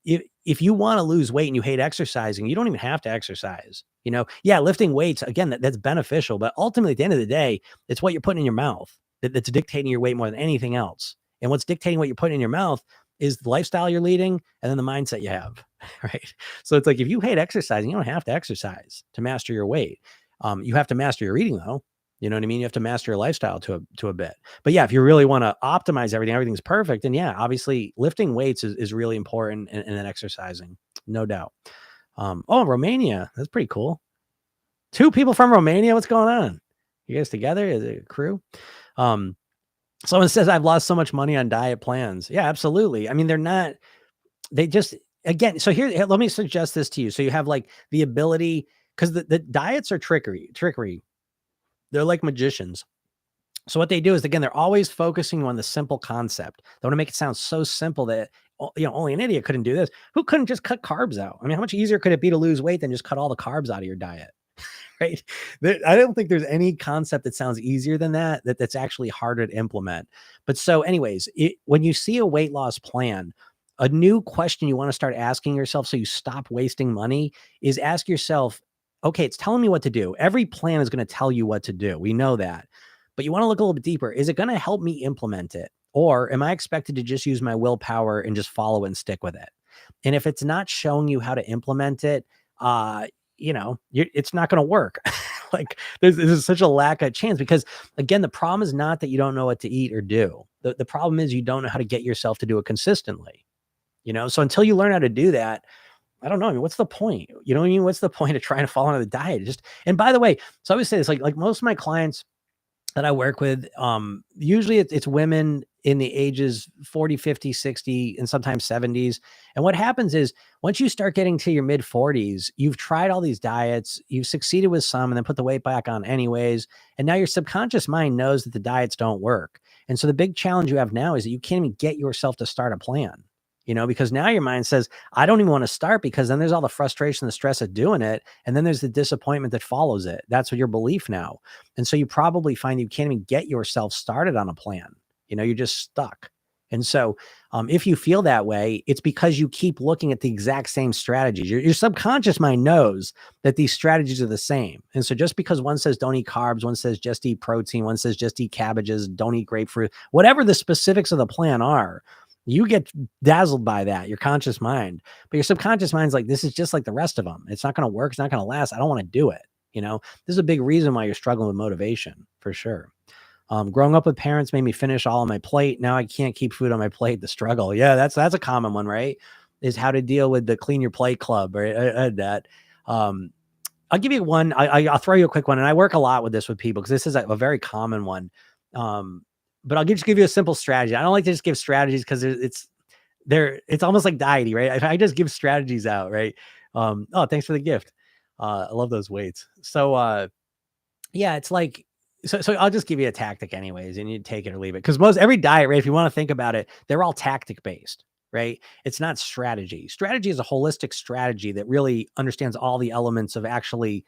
if you want to lose weight and you hate exercising, you don't even have to exercise. Yeah, lifting weights, again, that's beneficial, but ultimately at the end of the day, it's what you're putting in your mouth that's dictating your weight more than anything else. And what's dictating what you're putting in your mouth is the lifestyle you're leading and then the mindset you have, right? So it's like, if you hate exercising, you don't have to exercise to master your weight. You have to master your eating, though. You know what I mean? You have to master your lifestyle to a bit. But yeah, if you really want to optimize everything's perfect. And yeah, obviously lifting weights is really important, and then exercising, no doubt. Romania. That's pretty cool. 2 people from Romania. What's going on? You guys together? Is it a crew? Someone says I've lost so much money on diet plans. Yeah, absolutely. I mean, they just, again, so here, let me suggest this to you. So you have, like, the ability, because the diets are trickery. They're like magicians. So what they do is, again, they're always focusing on the simple concept. They want to make it sound so simple that, only an idiot couldn't do this. Who couldn't just cut carbs out? I mean, how much easier could it be to lose weight than just cut all the carbs out of your diet? Right? I don't think there's any concept that sounds easier than that's actually harder to implement. But so anyways, when you see a weight loss plan, a new question you want to start asking yourself, so you stop wasting money, is ask yourself, okay, it's telling me what to do. Every plan is going to tell you what to do. We know that. But you want to look a little bit deeper. Is it going to help me implement it? Or am I expected to just use my willpower and just follow and stick with it? And if it's not showing you how to implement it, it's not going to work. Like, there's such a lack of chance, because, again, the problem is not that you don't know what to eat or do. The problem is you don't know how to get yourself to do it consistently. So until you learn how to do that, I don't know. I mean, what's the point? You know what I mean? What's the point of trying to follow on the diet? And by the way, so I always say this, like most of my clients that I work with, usually it's women in the ages 40, 50, 60, and sometimes 70s. And what happens is, once you start getting to your mid 40s, you've tried all these diets, you've succeeded with some and then put the weight back on anyways. And now your subconscious mind knows that the diets don't work. And so the big challenge you have now is that you can't even get yourself to start a plan. Because now your mind says, I don't even want to start, because then there's all the frustration, the stress of doing it. And then there's the disappointment that follows it. That's what your belief now. And so you probably find you can't even get yourself started on a plan. You're just stuck. And so if you feel that way, it's because you keep looking at the exact same strategies. Your subconscious mind knows that these strategies are the same. And so just because one says don't eat carbs, one says just eat protein, one says just eat cabbages, don't eat grapefruit, whatever the specifics of the plan are, you get dazzled by that, your conscious mind. But your subconscious mind's like, this is just like the rest of them. It's not going to work. It's not going to last. I don't want to do it. This is a big reason why you're struggling with motivation, for sure. Growing up with parents made me finish all on my plate. Now I can't keep food on my plate. The struggle. Yeah, that's a common one, right? Is how to deal with the clean your plate club, right? I had that. I'll give you one. I'll throw you a quick one. And I work a lot with this with people, because this is a very common one. But I'll just give you a simple strategy. I don't like to just give strategies, because it's almost like diety, right? If I just give strategies out, right? Thanks for the gift. I love those weights. So yeah, it's like, so I'll just give you a tactic anyways, and you take it or leave it. Because every diet, right, if you want to think about it, they're all tactic based, right? It's not strategy. Strategy is a holistic strategy that really understands all the elements of actually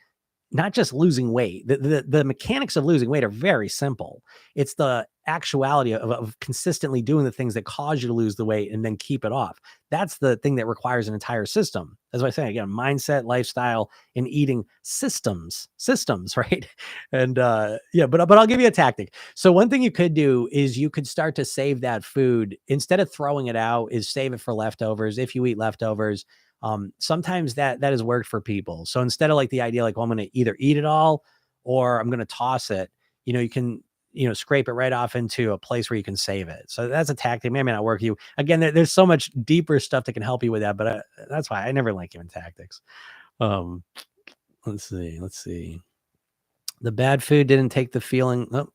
not just losing weight. The mechanics of losing weight are very simple. It's the actuality of consistently doing the things that cause you to lose the weight and then keep it off. That's the thing that requires an entire system. As I say again, mindset, lifestyle, and eating systems, right? And yeah, but I'll give you a tactic. So one thing you could do is you could start to save that food instead of throwing it out. Is save it for leftovers if you eat leftovers. Sometimes that has worked for people. So instead of like the idea, like, well, I'm going to either eat it all or I'm going to toss it, you can, scrape it right off into a place where you can save it. So that's a tactic. May not work for you. Again, there's so much deeper stuff that can help you with that, but that's why I never like giving tactics. Um, let's see. The bad food didn't take the feeling. Oh,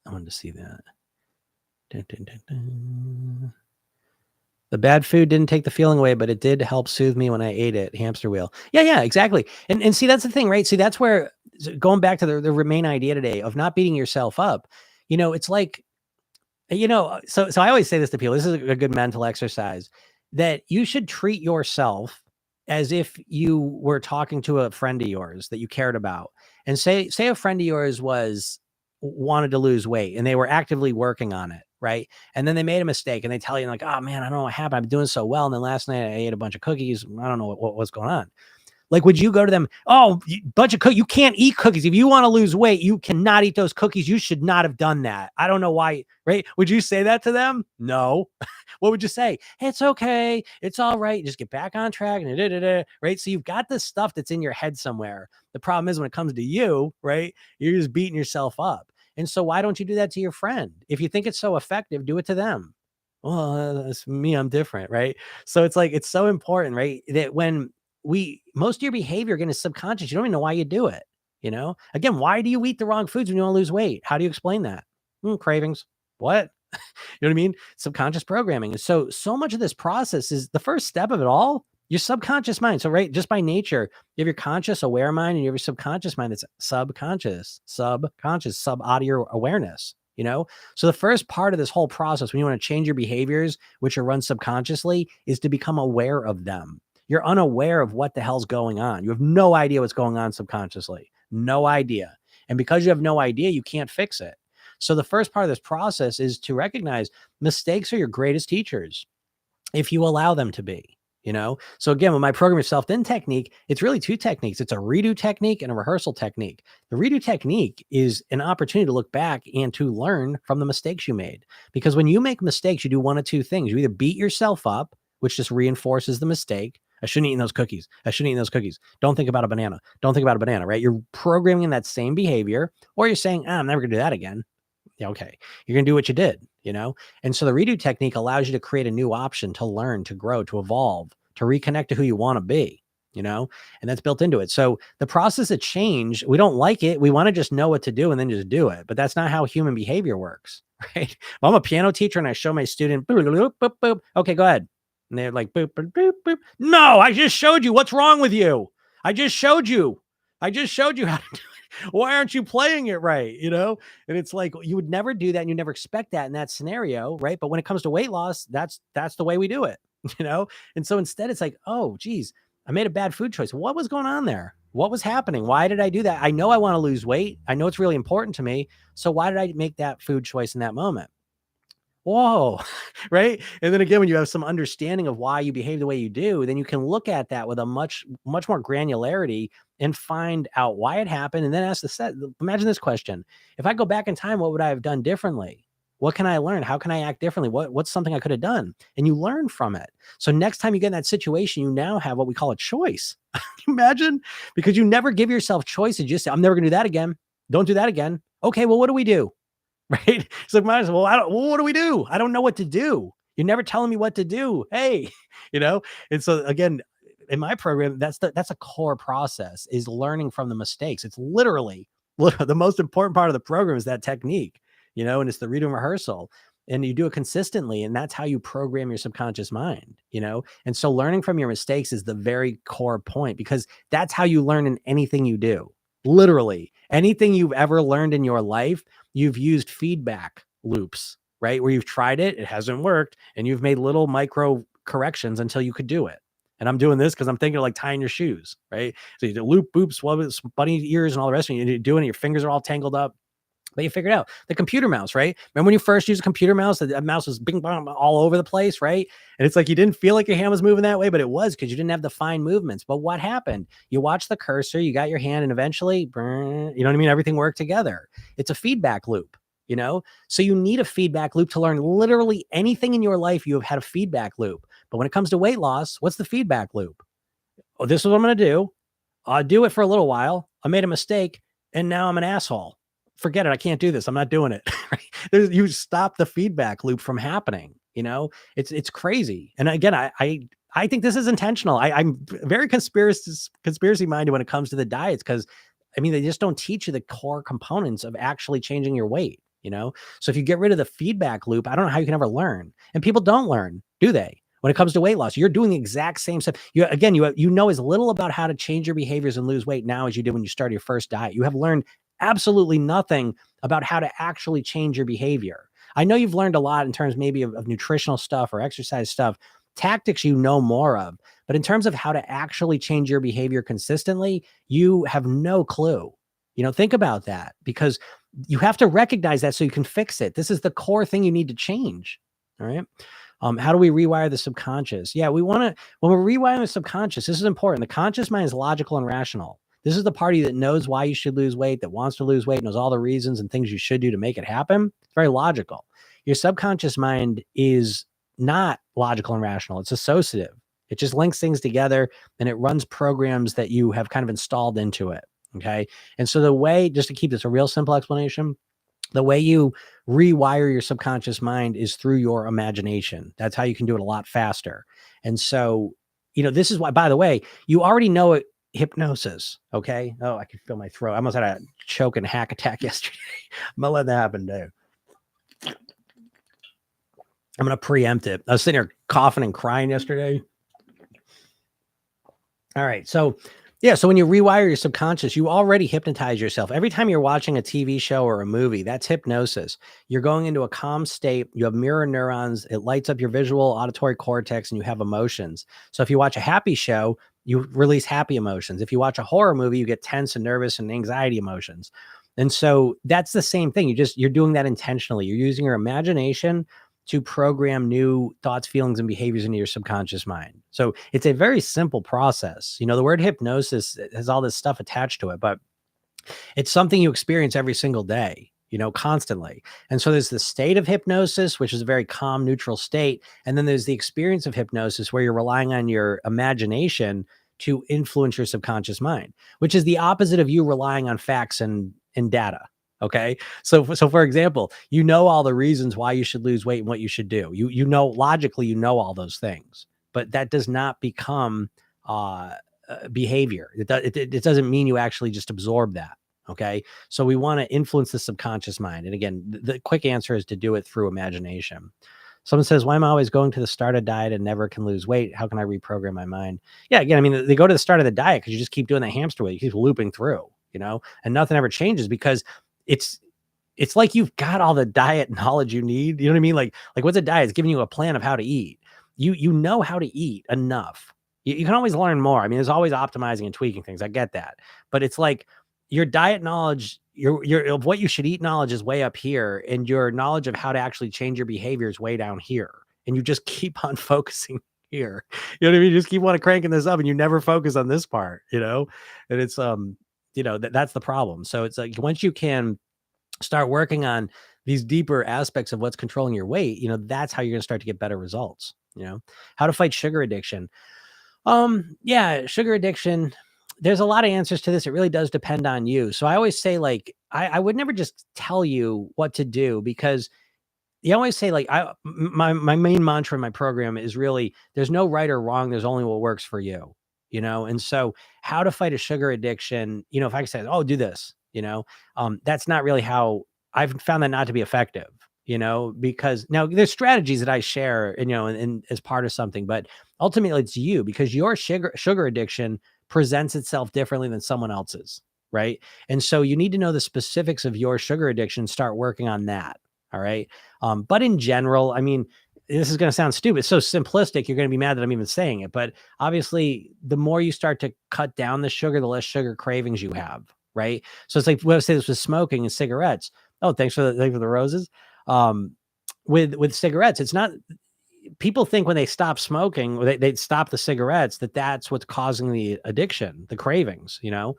I wanted to see that. Dun, dun, dun, dun. The bad food didn't take the feeling away, but it did help soothe me when I ate it. Hamster wheel. Yeah, exactly. And see, that's the thing, right? See, that's where going back to the main idea today of not beating yourself up. It's like, so I always say this to people. This is a good mental exercise that you should treat yourself as if you were talking to a friend of yours that you cared about. And say a friend of yours wanted to lose weight and they were actively working on it, right? And then they made a mistake and they tell you like, oh man, I don't know what happened. I'm doing so well. And then last night I ate a bunch of cookies. I don't know what's going on. Like, would you go to them? Oh, bunch of cookies. You can't eat cookies. If you want to lose weight, you cannot eat those cookies. You should not have done that. I don't know why, right? Would you say that to them? No. What would you say? Hey, it's okay. It's all right. Just get back on track. Right. So you've got this stuff that's in your head somewhere. The problem is when it comes to you, right? You're just beating yourself up. And so why don't you do that to your friend? If you think it's so effective, do it to them. Well, that's me. I'm different. Right. So it's like, it's so important, right? That when most of your behavior again is subconscious. You don't even know why you do it. Again, why do you eat the wrong foods when you want to lose weight? How do you explain that? Cravings. What? You know what I mean? Subconscious programming. And so much of this process is the first step of it all, your subconscious mind. So, right, just by nature, you have your conscious aware mind and you have your subconscious mind that's subconscious, sub out of your awareness. So the first part of this whole process, when you want to change your behaviors, which are run subconsciously, is to become aware of them. You're unaware of what the hell's going on. You have no idea what's going on subconsciously. No idea. And because you have no idea, you can't fix it. So the first part of this process is to recognize mistakes are your greatest teachers if you allow them to be. So again, with my program your self-then technique, it's really two techniques. It's a redo technique and a rehearsal technique. The redo technique is an opportunity to look back and to learn from the mistakes you made. Because when you make mistakes, you do one of two things. You either beat yourself up, which just reinforces the mistake. I shouldn't eat those cookies. I shouldn't eat those cookies. Don't think about a banana. Don't think about a banana, right? You're programming that same behavior, or you're saying, I'm never going to do that again. Yeah, okay. You're going to do what you did, And so the redo technique allows you to create a new option to learn, to grow, to evolve, to reconnect to who you want to be, and that's built into it. So the process of change, we don't like it. We want to just know what to do and then just do it. But that's not how human behavior works, right? If I'm a piano teacher and I show my student, boop, boop, boop, boop, okay, go ahead. And they're like, boop, boop, boop, boop. No, I just showed you. What's wrong with you? I just showed you how to do it. Why aren't you playing it right? And it's like, you would never do that. And you never expect that in that scenario. Right. But when it comes to weight loss, that's the way we do it, And so instead it's like, oh, geez, I made a bad food choice. What was going on there? What was happening? Why did I do that? I know I want to lose weight. I know it's really important to me. So why did I make that food choice in that moment? Whoa. Right. And then again, when you have some understanding of why you behave the way you do, then you can look at that with a much more granularity and find out why it happened. And then imagine this question. If I go back in time, what would I have done differently? What can I learn? How can I act differently? What's something I could have done? And you learn from it. So next time you get in that situation, you now have what we call a choice. Imagine, because you never give yourself choices. You just say, I'm never going to do that again. Don't do that again. Okay, well, what do we do? Right? So might as well, what do we do? I don't know what to do. You're never telling me what to do. Hey, and so again, in my program, that's a core process, is learning from the mistakes. It's literally the most important part of the program is that technique, and it's the read and rehearsal, and you do it consistently. And that's how you program your subconscious mind, and so learning from your mistakes is the very core point, because that's how you learn in anything you do. Literally anything you've ever learned in your life, you've used feedback loops, right? Where you've tried it, it hasn't worked, and you've made little micro corrections until you could do it. And I'm doing this because I'm thinking of like tying your shoes, right? So you do loop, boops, bunny ears, and all the rest of it. You're doing it. Your fingers are all tangled up. But you figured out the computer mouse, right? Remember when you first used a computer mouse, that mouse was bing bong all over the place, right? And it's like you didn't feel like your hand was moving that way, but it was because you didn't have the fine movements. But what happened? You watched the cursor, you got your hand, and eventually, you know what I mean? Everything worked together. It's a feedback loop, you know? So you need a feedback loop to learn literally anything in your life. You have had a feedback loop. But when it comes to weight loss, what's the feedback loop? Oh, this is what I'm going to do. I'll do it for a little while. I made a mistake and now I'm an asshole. Forget it. I can't do this. I'm not doing it. You stop the feedback loop from happening. You know, it's crazy. And again, I think this is intentional. I'm very conspiracy minded when it comes to the diets, because I mean, they just don't teach you the core components of actually changing your weight. You know, so if you get rid of the feedback loop, I don't know how you can ever learn. And people don't learn, do they? When it comes to weight loss, you're doing the exact same stuff. You know as little about how to change your behaviors and lose weight now as you did when you started your first diet. You have learned absolutely nothing about how to actually change your behavior. I know you've learned a lot in terms maybe of nutritional stuff or exercise stuff, tactics you know more of, but in terms of how to actually change your behavior consistently, you have no clue. You know, think about that, because you have to recognize that so you can fix it. This is the core thing you need to change. All right. How do we rewire the subconscious? Yeah, we want to, when we're rewiring the subconscious, this is important. The conscious mind is logical and rational. This is the party that knows why you should lose weight, that wants to lose weight, knows all the reasons and things you should do to make it happen. It's very logical. Your subconscious mind is not logical and rational. It's associative. It just links things together and it runs programs that you have kind of installed into it. Okay. And so the way, just to keep this a real simple explanation, the way you rewire your subconscious mind is through your imagination. That's how you can do it a lot faster. And so, you know, this is why, by the way, you already know it, hypnosis. Okay. Oh, I can feel my throat. I almost had a choke and hack attack yesterday. I'm gonna let that happen too. I'm gonna preempt it. I was sitting here coughing and crying yesterday. All right. So yeah, so when you rewire your subconscious, you already hypnotize yourself. Every time you're watching a TV show or a movie, that's hypnosis. You're going into a calm state. You have mirror neurons. It lights up your visual auditory cortex and you have emotions. So if you watch a happy show, you release happy emotions. If you watch a horror movie, you get tense and nervous and anxiety emotions. And so that's the same thing. You're doing that intentionally. You're using your imagination to program new thoughts, feelings, and behaviors into your subconscious mind. So it's a very simple process. You know, the word hypnosis has all this stuff attached to it, but it's something you experience every single day, you know, constantly. And so there's the state of hypnosis, which is a very calm, neutral state. And then there's the experience of hypnosis where you're relying on your imagination to influence your subconscious mind, which is the opposite of you relying on facts and data. Okay. So for example, you know all the reasons why you should lose weight and what you should do. You know, logically, you know all those things, but that does not become behavior. It doesn't mean you actually just absorb that. Okay. So we want to influence the subconscious mind. And again, the quick answer is to do it through imagination. Someone says, why am I always going to the start of diet and never can lose weight? How can I reprogram my mind? Yeah. Again, I mean, they go to the start of the diet because you just keep doing that hamster wheel. You keep looping through, you know, and nothing ever changes because it's like you've got all the diet knowledge you need. You know what I mean? Like what's a diet? It's giving you a plan of how to eat. You know how to eat enough. You can always learn more. I mean, there's always optimizing and tweaking things. I get that. But it's like your diet knowledge, your of what you should eat knowledge is way up here, and your knowledge of how to actually change your behavior is way down here. And you just keep on focusing here. You know what I mean? You just keep on cranking this up and you never focus on this part, you know? And it's you know, that's the problem. So it's like once you can start working on these deeper aspects of what's controlling your weight, you know, that's how you're going to start to get better results. You know, how to fight sugar addiction. Yeah, sugar addiction. There's a lot of answers to this. It really does depend on you. So I always say, like, I would never just tell you what to do, because you always say, like, my main mantra in my program is really there's no right or wrong. There's only what works for you, you know? And so how to fight a sugar addiction, you know, if I say, oh, do this, you know, that's not really how I've found that not to be effective, you know, because now there's strategies that I share, you know, and as part of something, but ultimately it's you, because your sugar addiction presents itself differently than someone else's. Right. And so you need to know the specifics of your sugar addiction, start working on that. All right. But in general, I mean, this is going to sound stupid. It's so simplistic. You're going to be mad that I'm even saying it. But obviously, the more you start to cut down the sugar, the less sugar cravings you have. Right. So it's like, what I say this with smoking and cigarettes. Oh, thanks for the roses. Um, with cigarettes, it's not, people think when they stop smoking, or they stop the cigarettes, that's what's causing the addiction, the cravings, and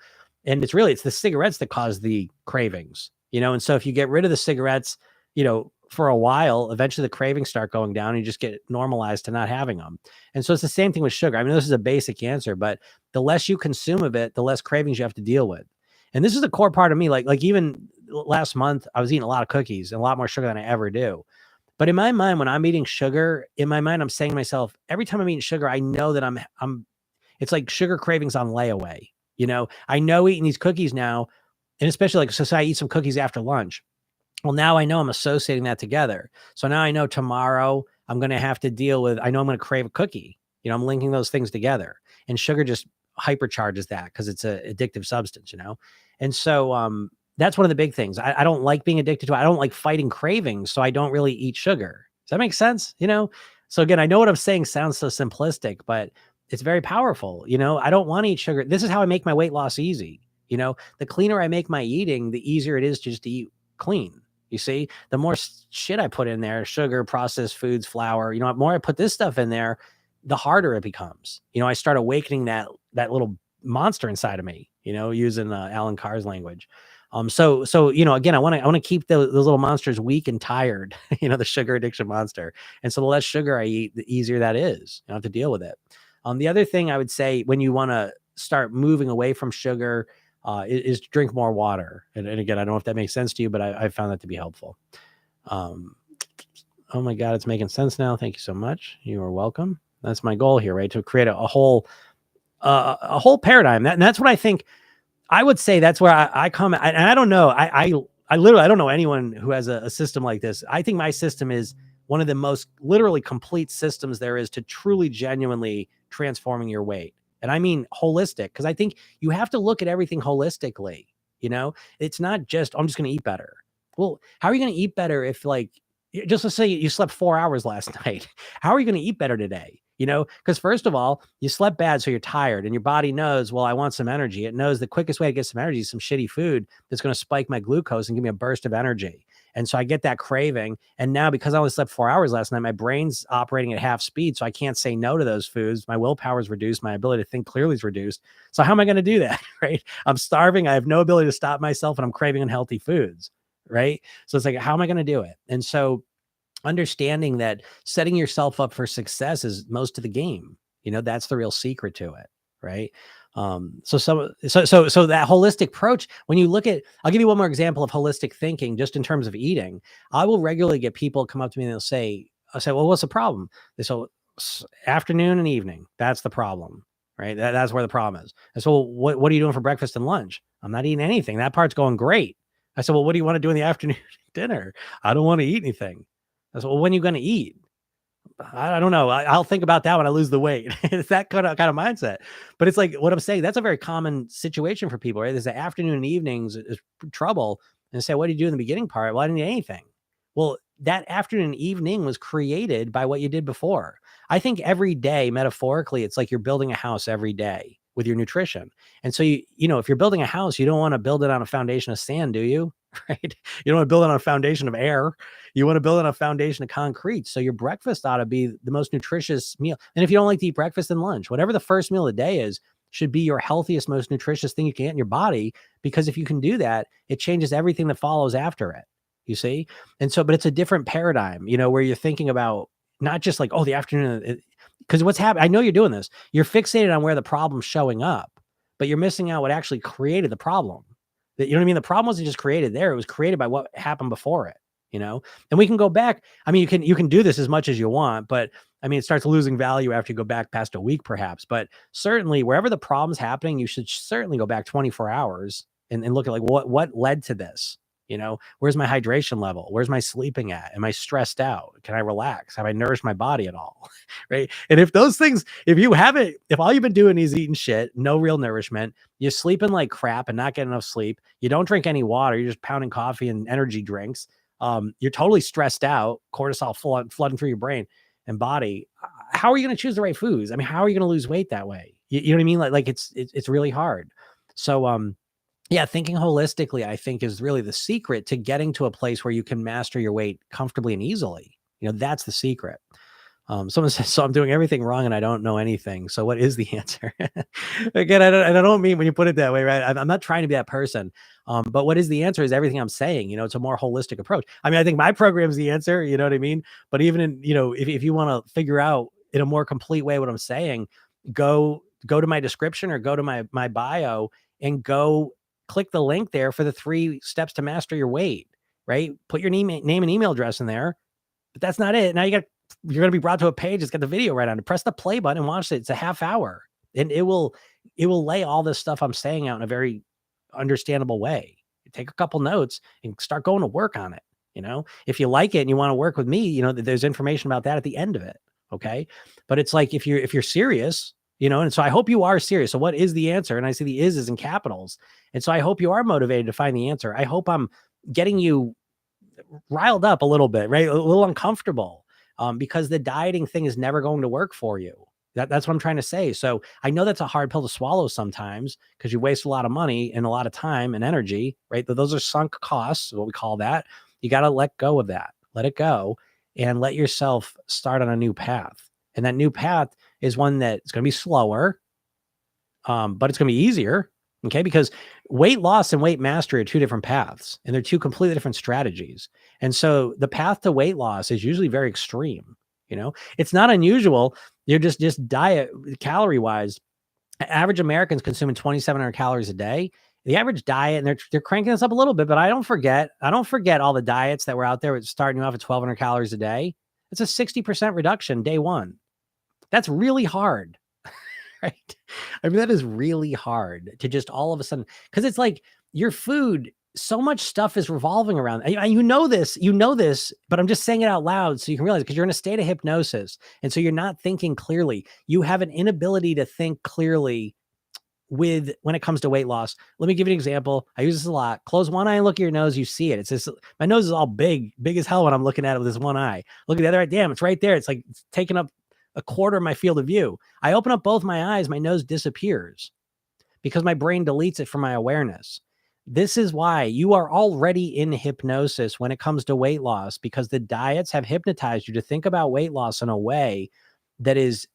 it's the cigarettes that cause the cravings, and so if you get rid of the cigarettes, for a while, eventually the cravings start going down and you just get normalized to not having them. And so it's the same thing with sugar. I mean, this is a basic answer, but the less you consume of it, the less cravings you have to deal with. And this is the core part of me. Like even last month, I was eating a lot of cookies and a lot more sugar than I ever do. But in my mind, when I'm eating sugar, in my mind, I'm saying to myself, every time I'm eating sugar, I know that it's like sugar cravings on layaway. I know eating these cookies now, and especially like, so I eat some cookies after lunch. Well, now I know I'm associating that together. So now I know tomorrow I'm going to have to deal with, I know I'm going to crave a cookie. I'm linking those things together, and sugar just hypercharges that because it's an addictive substance, And so, that's one of the big things. I don't like being addicted to it. I don't like fighting cravings, so I don't really eat sugar. Does that make sense? So again, I know what I'm saying sounds so simplistic, but it's very powerful. I don't want to eat sugar. This is how I make my weight loss easy. The cleaner I make my eating, the easier it is just to eat clean. You see, the more shit I put in there, sugar, processed foods, flour, the more I put this stuff in there, the harder it becomes. I start awakening that little monster inside of me, using Alan Carr's language. So again, I want to keep those little monsters weak and tired, the sugar addiction monster. And so the less sugar I eat, the easier that is. I don't have to deal with it. The other thing I would say when you want to start moving away from sugar is to drink more water. And again, I don't know if that makes sense to you, but I found that to be helpful. Oh my God, it's making sense now. Thank you so much. You are welcome. That's my goal here, right? To create a whole paradigm. And that's what I think. I would say that's where I come. And I don't know. I literally, I don't know anyone who has a system like this. I think my system is one of the most literally complete systems there is to truly, genuinely transforming your weight. And I mean holistic, because I think you have to look at everything holistically. It's not just, I'm just going to eat better. Well, how are you going to eat better if, like, just let's say you slept 4 hours last night? How are you going to eat better today? Because first of all, you slept bad, so you're tired, and your body knows, well, I want some energy. It knows the quickest way to get some energy is some shitty food that's going to spike my glucose and give me a burst of energy. And so I get that craving. And now, because I only slept 4 hours last night, my brain's operating at half speed, so I can't say no to those foods. My willpower is reduced. My ability to think clearly is reduced. So how am I going to do that, right? I'm starving. I have no ability to stop myself, and I'm craving unhealthy foods, right? So it's like, how am I going to do it? And so understanding that setting yourself up for success is most of the game. That's the real secret to it, right? So that holistic approach, when you look at, I'll give you one more example of holistic thinking, just in terms of eating. I will regularly get people come up to me and I'll say, well, what's the problem? They say, afternoon and evening, that's the problem, right? That's where the problem is. And so what are you doing for breakfast and lunch? I'm not eating anything. That part's going great. I said, well, what do you want to do in the afternoon dinner? I don't want to eat anything. I said, well, when are you going to eat? I don't know. I'll think about that when I lose the weight. It's that kind of mindset. But it's like what I'm saying, that's a very common situation for people, right? There's the afternoon and evenings is trouble. And say, what do you do in the beginning part? Well, I didn't eat anything. Well, that afternoon and evening was created by what you did before. I think every day, metaphorically, it's like you're building a house every day with your nutrition. And so, if you're building a house, you don't want to build it on a foundation of sand, do you? Right? You don't want to build it on a foundation of air. You want to build it on a foundation of concrete. So your breakfast ought to be the most nutritious meal. And if you don't like to eat breakfast and lunch, whatever the first meal of the day is, should be your healthiest, most nutritious thing you can get in your body. Because if you can do that, it changes everything that follows after it. You see? And so, but it's a different paradigm, where you're thinking about not just like, oh, the afternoon, because what's happening, I know you're doing this. You're fixated on where the problem's showing up, but you're missing out what actually created the problem. You know what I mean? The problem wasn't just created there. It was created by what happened before it, and we can go back. I mean, you can do this as much as you want, but I mean, it starts losing value after you go back past a week, perhaps, but certainly wherever the problem's happening, you should certainly go back 24 hours and look at like, what led to this? Where's my hydration level? Where's my sleeping at? Am I stressed out? Can I relax? Have I nourished my body at all? Right. And if those things, if all you've been doing is eating shit, no real nourishment, you're sleeping like crap and not getting enough sleep, you don't drink any water, you're just pounding coffee and energy drinks, You're totally stressed out, cortisol flooding through your brain and body. How are you going to choose the right foods? I mean, how are you going to lose weight that way? You know what I mean? Like it's really hard. So, yeah, thinking holistically, I think, is really the secret to getting to a place where you can master your weight comfortably and easily. That's the secret. Someone says, so I'm doing everything wrong and I don't know anything. So what is the answer? Again, I don't mean when you put it that way, right? I'm not trying to be that person. But what is the answer is everything I'm saying. It's a more holistic approach. I mean, I think my program is the answer, you know what I mean? But even in, if you want to figure out in a more complete way what I'm saying, go to my description or go to my bio and go click the link there for the 3 steps to master your weight, right? Put your name and email address in there, but that's not it. Now you're going to be brought to a page. It's got the video right on it. Press the play button and watch it. It's a half hour and it will lay all this stuff I'm saying out in a very understandable way. You take a couple notes and start going to work on it. If you like it and you want to work with me, there's information about that at the end of it. Okay. But it's like, if you're serious, and so I hope you are serious. So what is the answer? And I see the is in capitals. And so I hope you are motivated to find the answer. I hope I'm getting you riled up a little bit, right? A little uncomfortable, because the dieting thing is never going to work for you. That's what I'm trying to say. So I know that's a hard pill to swallow sometimes because you waste a lot of money and a lot of time and energy, right? But those are sunk costs, what we call that. You got to let go of that, let it go and let yourself start on a new path. And that new path is one that's going to be slower, but it's going to be easier. Okay. Because weight loss and weight mastery are 2 different paths and they're 2 completely different strategies. And so the path to weight loss is usually very extreme. It's not unusual. You're just diet calorie wise. Average Americans consuming 2,700 calories a day. The average diet, and they're cranking this up a little bit, but I don't forget all the diets that were out there starting you off at 1,200 calories a day. It's a 60% reduction day one. That's really hard. Right? I mean, that is really hard to just all of a sudden, because it's like your food, so much stuff is revolving around. You know this, but I'm just saying it out loud so you can realize, because you're in a state of hypnosis. And so you're not thinking clearly. You have an inability to think clearly when it comes to weight loss. Let me give you an example. I use this a lot. Close one eye and look at your nose. You see it. It's this, my nose is all big as hell when I'm looking at it with this one eye. Look at the other eye. Damn, it's right there. It's like it's taking up a quarter of my field of view. I open up both my eyes, my nose disappears because my brain deletes it from my awareness. This is why you are already in hypnosis when it comes to weight loss, because the diets have hypnotized you to think about weight loss in a way that is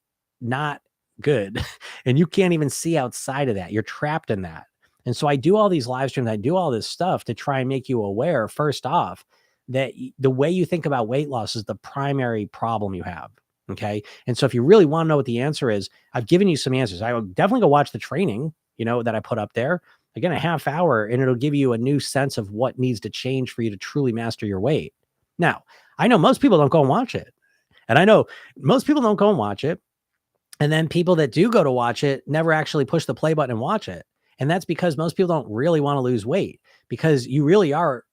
not good. And you can't even see outside of that. You're trapped in that. And so I do all these live streams. I do all this stuff to try and make you aware, first off, that the way you think about weight loss is the primary problem you have. Okay. And so if you really want to know what the answer is, I've given you some answers. I will definitely go watch the training, that I put up there. Again, a half hour, and it'll give you a new sense of what needs to change for you to truly master your weight. Now, I know most people don't go and watch it. And I know most people don't go and watch it. And then people that do go to watch it never actually push the play button and watch it. And that's because most people don't really want to lose weight, because you really are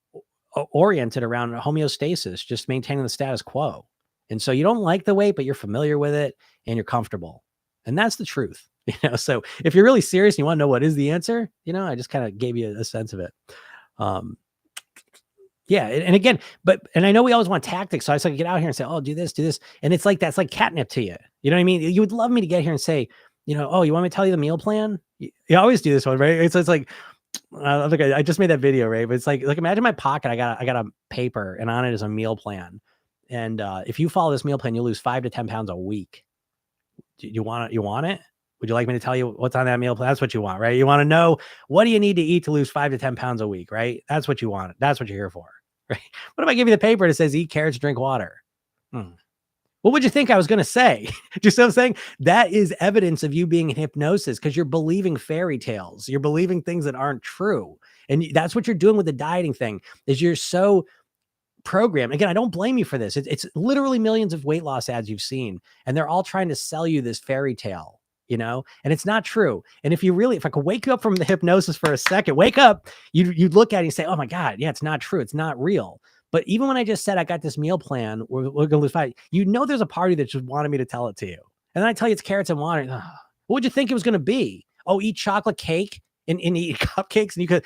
oriented around homeostasis, just maintaining the status quo. And so you don't like the weight, but you're familiar with it and you're comfortable. And that's the truth. So if you're really serious and you want to know what is the answer, I just kind of gave you a sense of it. Yeah. And again, and I know we always want tactics. So I was like, get out here and say, oh, do this. And it's like, that's like catnip to you. You know what I mean? You would love me to get here and say, oh, you want me to tell you the meal plan? You always do this one, right? It's like, look, I just made that video, right? But it's like imagine my pocket. I got a paper and on it is a meal plan. And if you follow this meal plan, you'll lose 5 to 10 pounds a week. Do you want it? You want it? Would you like me to tell you what's on that meal plan? That's what you want, right? You want to know, what do you need to eat to lose 5 to 10 pounds a week, right? That's what you want. That's what you're here for, right? What if I give you the paper that says eat carrots, drink water? What would you think I was going to say? Just what I'm saying? That is evidence of you being in hypnosis, because you're believing fairy tales. You're believing things that aren't true. And that's what you're doing with the dieting thing, is you're so program. Again, I don't blame you for this. It's literally millions of weight loss ads you've seen, and they're all trying to sell you this fairy tale, and it's not true. And if I could wake you up from the hypnosis for a second, wake up, you'd look at it and say, oh my God, yeah, it's not true. It's not real. But even when I just said, I got this meal plan, we're going to lose 5, there's a party that just wanted me to tell it to you. And then I tell you it's carrots and water. What would you think it was going to be? Oh, eat chocolate cake and eat cupcakes, and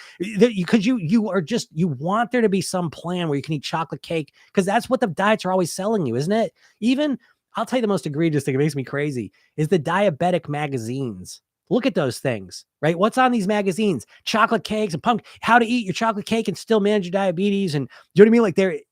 you want there to be some plan where you can eat chocolate cake, because that's what the diets are always selling you, isn't it? Even I'll tell you the most egregious thing, it makes me crazy, is the diabetic magazines. Look at those things, right? What's on these magazines? Chocolate cakes and how to eat your chocolate cake and still manage your diabetes. And do you know what I mean? Like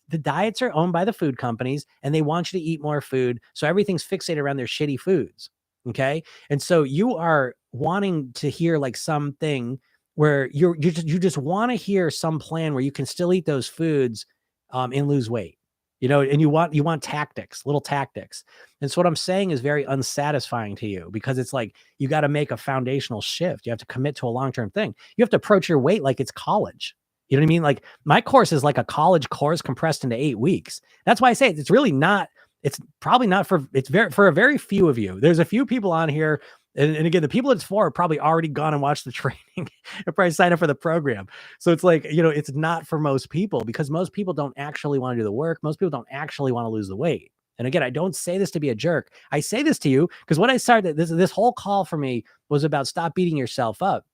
the diets are owned by the food companies, and they want you to eat more food. So everything's fixated around their shitty foods. Okay. And so you are wanting to hear like something where you just want to hear some plan where you can still eat those foods and lose weight, and you want tactics, little tactics. And so what I'm saying is very unsatisfying to you, because it's like, you got to make a foundational shift. You have to commit to a long-term thing. You have to approach your weight like it's college. You know what I mean? Like, my course is like a college course compressed into 8 weeks. That's why I say it's really not, it's probably not for a very few of you. There's a few people on here. And again, the people it's for are probably already gone and watched the training and probably signed up for the program. So it's like, it's not for most people, because most people don't actually want to do the work. Most people don't actually want to lose the weight. And again, I don't say this to be a jerk. I say this to you because what I started, this whole call for me was about stop beating yourself up.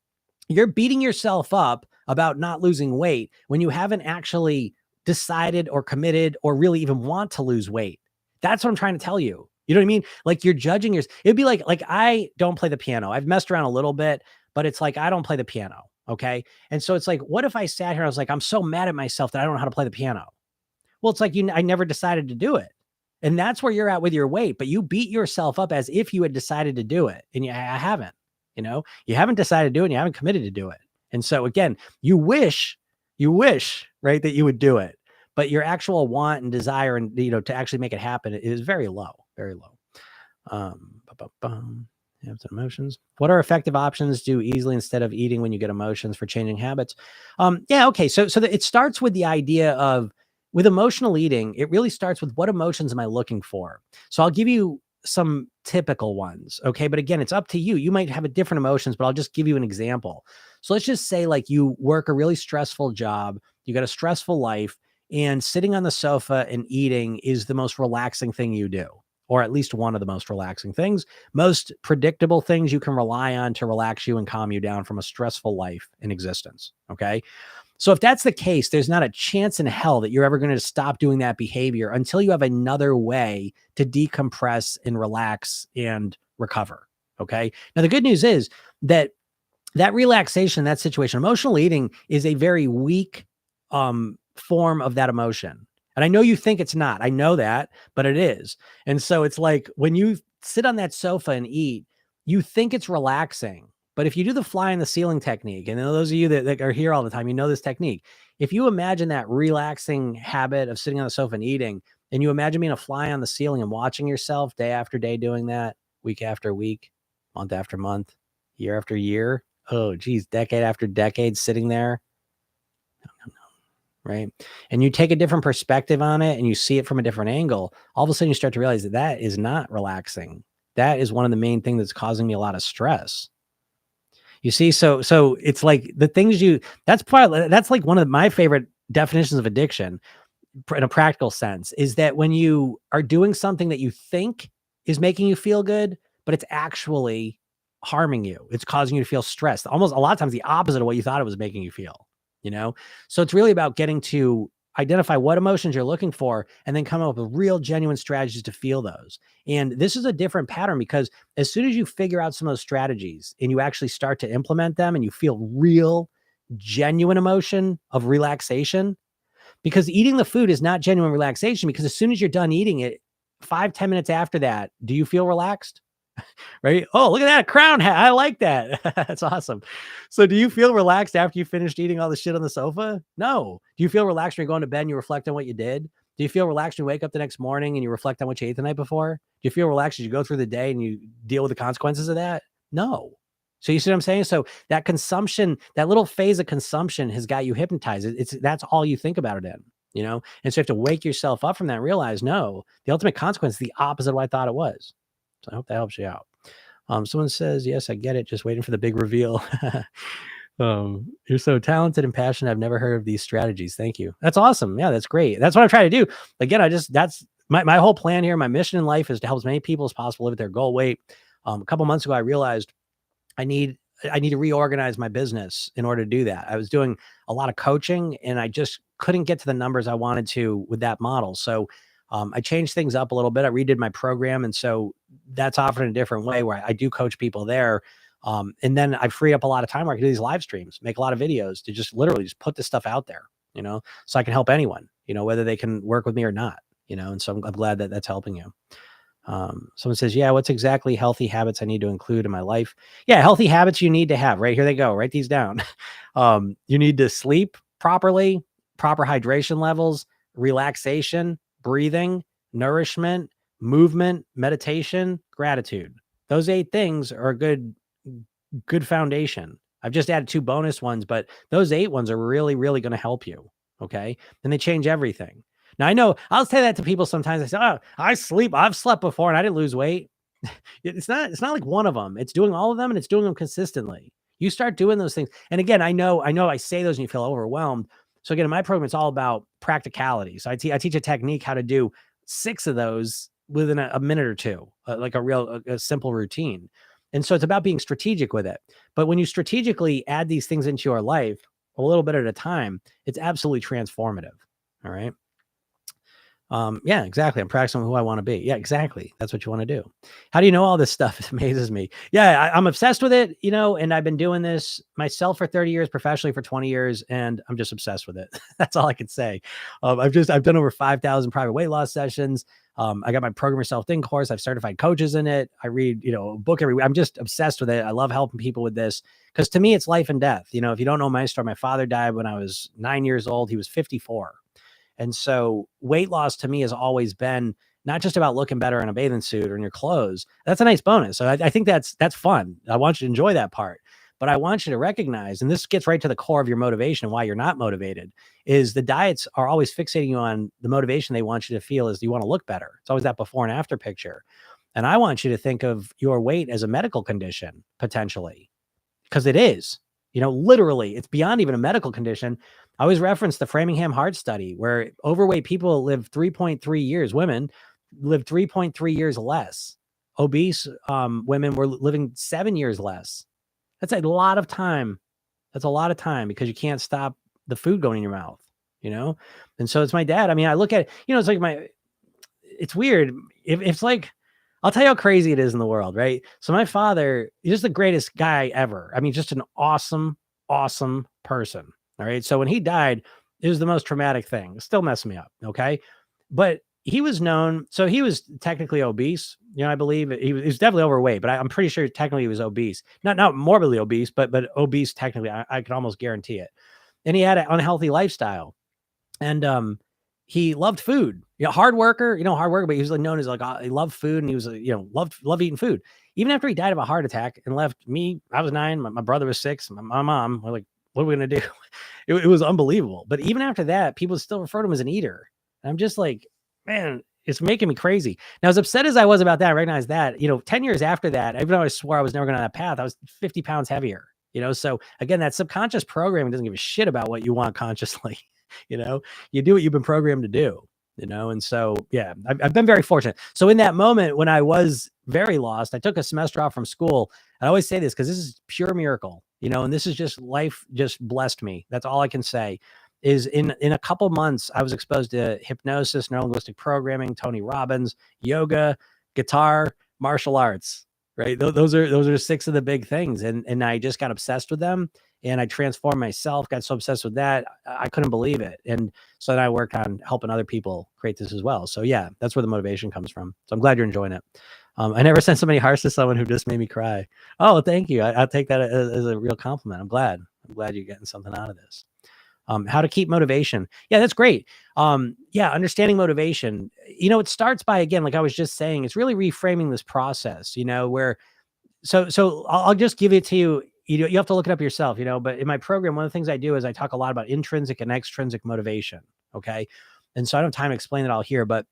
You're beating yourself up about not losing weight when you haven't actually decided or committed or really even want to lose weight. That's what I'm trying to tell you. You know what I mean? Like, you're judging yours. It'd be like I don't play the piano. I've messed around a little bit, but it's like, I don't play the piano. Okay. And so it's like, what if I sat here and I was like, I'm so mad at myself that I don't know how to play the piano. Well, it's like, I never decided to do it. And that's where you're at with your weight, but you beat yourself up as if you had decided to do it. And I haven't, you haven't decided to do it, and you haven't committed to do it. And so again, you wish, right, that you would do it, but your actual want and desire and, to actually make it happen is very low, very low. Emotions. What are effective options to do easily instead of eating when you get emotions for changing habits? Yeah. Okay. So it starts with the idea of, with emotional eating, it really starts with, what emotions am I looking for? So I'll give you some typical ones. Okay. But again, it's up to you. You might have a different emotions, but I'll just give you an example. So let's just say, like, you work a really stressful job, you got a stressful life, and sitting on the sofa and eating is the most relaxing thing you do, or at least one of the most relaxing things, most predictable things you can rely on to relax you and calm you down from a stressful life in existence. Okay. So if that's the case, there's not a chance in hell that you're ever going to stop doing that behavior until you have another way to decompress and relax and recover. Okay. Now, the good news is that relaxation, that situation, emotional eating is a very weak form of that emotion. And I know you think it's not. I know that, but it is. And so it's like, when you sit on that sofa and eat, you think it's relaxing. But if you do the fly in the ceiling technique, and those of you that are here all the time, you know this technique. If you imagine that relaxing habit of sitting on the sofa and eating, and you imagine being a fly on the ceiling and watching yourself day after day doing that, week after week, month after month, year after year, oh, geez, decade after decade, sitting there. No. Right. And you take a different perspective on it, and you see it from a different angle. All of a sudden you start to realize that is not relaxing. That is one of the main things that's causing me a lot of stress. You see, so it's like the things that's like one of my favorite definitions of addiction in a practical sense, is that when you are doing something that you think is making you feel good, but it's actually harming you. It's causing you to feel stressed. Almost a lot of times the opposite of what you thought it was making you feel, So it's really about getting to identify what emotions you're looking for, and then come up with real genuine strategies to feel those. And this is a different pattern, because as soon as you figure out some of those strategies and you actually start to implement them, and you feel real, genuine emotion of relaxation, because eating the food is not genuine relaxation, because as soon as you're done eating it, 5-10 minutes after that, do you feel relaxed? Right? Oh, look at that crown hat. I like that. That's awesome. So do you feel relaxed after you finished eating all the shit on the sofa? No. Do you feel relaxed when you're going to bed and you reflect on what you did? Do you feel relaxed when you wake up the next morning and you reflect on what you ate the night before? Do you feel relaxed as you go through the day and you deal with the consequences of that? No. So you see what I'm saying? So that consumption, that little phase of consumption has got you hypnotized. That's all you think about it in, And so you have to wake yourself up from that and realize, no, the ultimate consequence is the opposite of what I thought it was. So I hope that helps you out. Someone says, yes, I get it. Just waiting for the big reveal. You're so talented and passionate. I've never heard of these strategies. Thank you. That's awesome. Yeah, that's great. That's what I'm trying to do. Again, that's my whole plan here. My mission in life is to help as many people as possible live at their goal weight. A couple months ago, I realized I need I need to reorganize my business in order to do that. I was doing a lot of coaching and I just couldn't get to the numbers I wanted to with that model. So I changed things up a little bit. I redid my program. And so that's offered in a different way where I do coach people there. And then I free up a lot of time where I can do these live streams, make a lot of videos to just literally just put this stuff out there, so I can help anyone, whether they can work with me or not, and so I'm glad that that's helping you. Someone says, yeah, what's exactly healthy habits I need to include in my life? Yeah, healthy habits you need to have, right? Here they go. Write these down. You need to sleep properly, proper hydration levels, relaxation, breathing, nourishment, movement, meditation, gratitude. Those 8 things are a good foundation. I've just added 2 bonus ones, but those 8 ones are really, really going to help you. Okay. And they change everything. Now I know I'll say that to people sometimes. I say, oh, I've slept before and I didn't lose weight. It's not like one of them. It's doing all of them and it's doing them consistently. You start doing those things. And again, I know I say those and you feel overwhelmed. So again, in my program, it's all about practicality. So I teach a technique how to do 6 of those within a minute or 2, like a simple routine. And so it's about being strategic with it. But when you strategically add these things into your life a little bit at a time, it's absolutely transformative. All right. Yeah, exactly. I'm practicing who I want to be. Yeah, exactly. That's what you want to do. How do you know all this stuff? It amazes me. Yeah, I'm obsessed with it, and I've been doing this myself for 30 years, professionally for 20 years, and I'm just obsessed with it. That's all I can say. I've done over 5,000 private weight loss sessions. I got my Program Yourself Thin course. I've certified coaches in it. I read, a book every week. I'm just obsessed with it. I love helping people with this because to me, it's life and death. If you don't know my story, my father died when I was 9 years old. He was 54. And so weight loss to me has always been not just about looking better in a bathing suit or in your clothes. That's a nice bonus. So I think that's fun. I want you to enjoy that part. But I want you to recognize, and this gets right to the core of your motivation and why you're not motivated, is the diets are always fixating you on the motivation they want you to feel is you want to look better. It's always that before and after picture. And I want you to think of your weight as a medical condition, potentially, because it is. Literally, it's beyond even a medical condition. I always reference the Framingham Heart Study where overweight people live 3.3 years. Women live 3.3 years less. Obese women were living 7 years less. That's a lot of time. That's a lot of time because you can't stop the food going in your mouth, And so it's my dad. I mean, I look at, it's like it's weird. If it's like, I'll tell you how crazy it is in the world, right? So my father, he's just the greatest guy ever. I mean, just an awesome, awesome person. All right. So when he died, it was the most traumatic thing. It's still messing me up. Okay. But he was known. So he was technically obese. I believe he was definitely overweight, but I'm pretty sure technically he was obese. Not morbidly obese, but obese technically. I could almost guarantee it. And he had an unhealthy lifestyle. And he loved food, hard worker, but he was known as he loved food and he was, loved eating food. Even after he died of a heart attack and left me, I was 9, my brother was 6, my mom, we're like, what are we going to do? It was unbelievable. But even after that, people still refer to him as an eater. And I'm just like, man, it's making me crazy. Now, as upset as I was about that, I recognize that, 10 years after that, even though I swore I was never going on that path, I was 50 pounds heavier, so again, that subconscious programming doesn't give a shit about what you want consciously. You do what you've been programmed to do, and so, yeah, I've been very fortunate. So in that moment when I was very lost, I took a semester off from school. I always say this because this is pure miracle, and this is just life just blessed me. That's all I can say is in a couple months, I was exposed to hypnosis, neurolinguistic programming, Tony Robbins, yoga, guitar, martial arts, right? Those are 6 of the big things. And I just got obsessed with them. And I transformed myself, got so obsessed with that, I couldn't believe it. And so then I worked on helping other people create this as well. So yeah, that's where the motivation comes from. So I'm glad you're enjoying it. I never sent so many hearts to someone who just made me cry. Oh, thank you. I'll take that as a real compliment. I'm glad you're getting something out of this. How to keep motivation. Yeah, that's great. Yeah, understanding motivation. It starts by, again, like I was just saying, it's really reframing this process, where, so I'll just give it to you. You have to look it up yourself, but in my program, one of the things I do is I talk a lot about intrinsic and extrinsic motivation. Okay. And so I don't have time to explain it all here, but